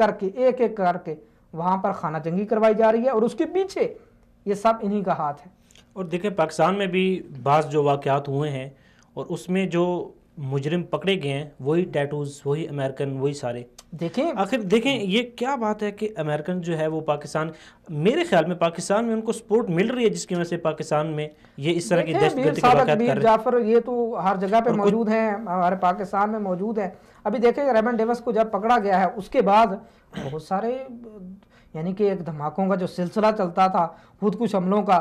کر کے وہاں پر خانہ جنگی کروائی جا رہی ہے، اور اس کے پیچھے یہ سب انہی کا ہاتھ ہے۔ اور دیکھیں پاکستان میں بھی بعض جو واقعات ہوئے ہیں اور اس میں جو مجرم پکڑے گئے ہیں وہی ٹیٹوز، وہی امریکن، وہی سارے۔ آخر دیکھیں یہ کیا بات ہے کہ امریکن جو ہے وہ پاکستان، میرے خیال میں پاکستان میں ان کو سپورٹ مل رہی ہے جس کی وجہ سے پاکستان میں یہ اس طرح کی دہشت گردی کے واقعات کر رہے ہیں۔ جعفر یہ تو ہر جگہ پہ موجود ہیں، ہمارے پاکستان میں موجود ہیں۔ ابھی دیکھیں ریمن ڈیوس کو جب پکڑا گیا ہے اس کے بعد بہت سارے یعنی کہ ایک دھماکوں کا جو سلسلہ چلتا تھا، خودکش حملوں کا،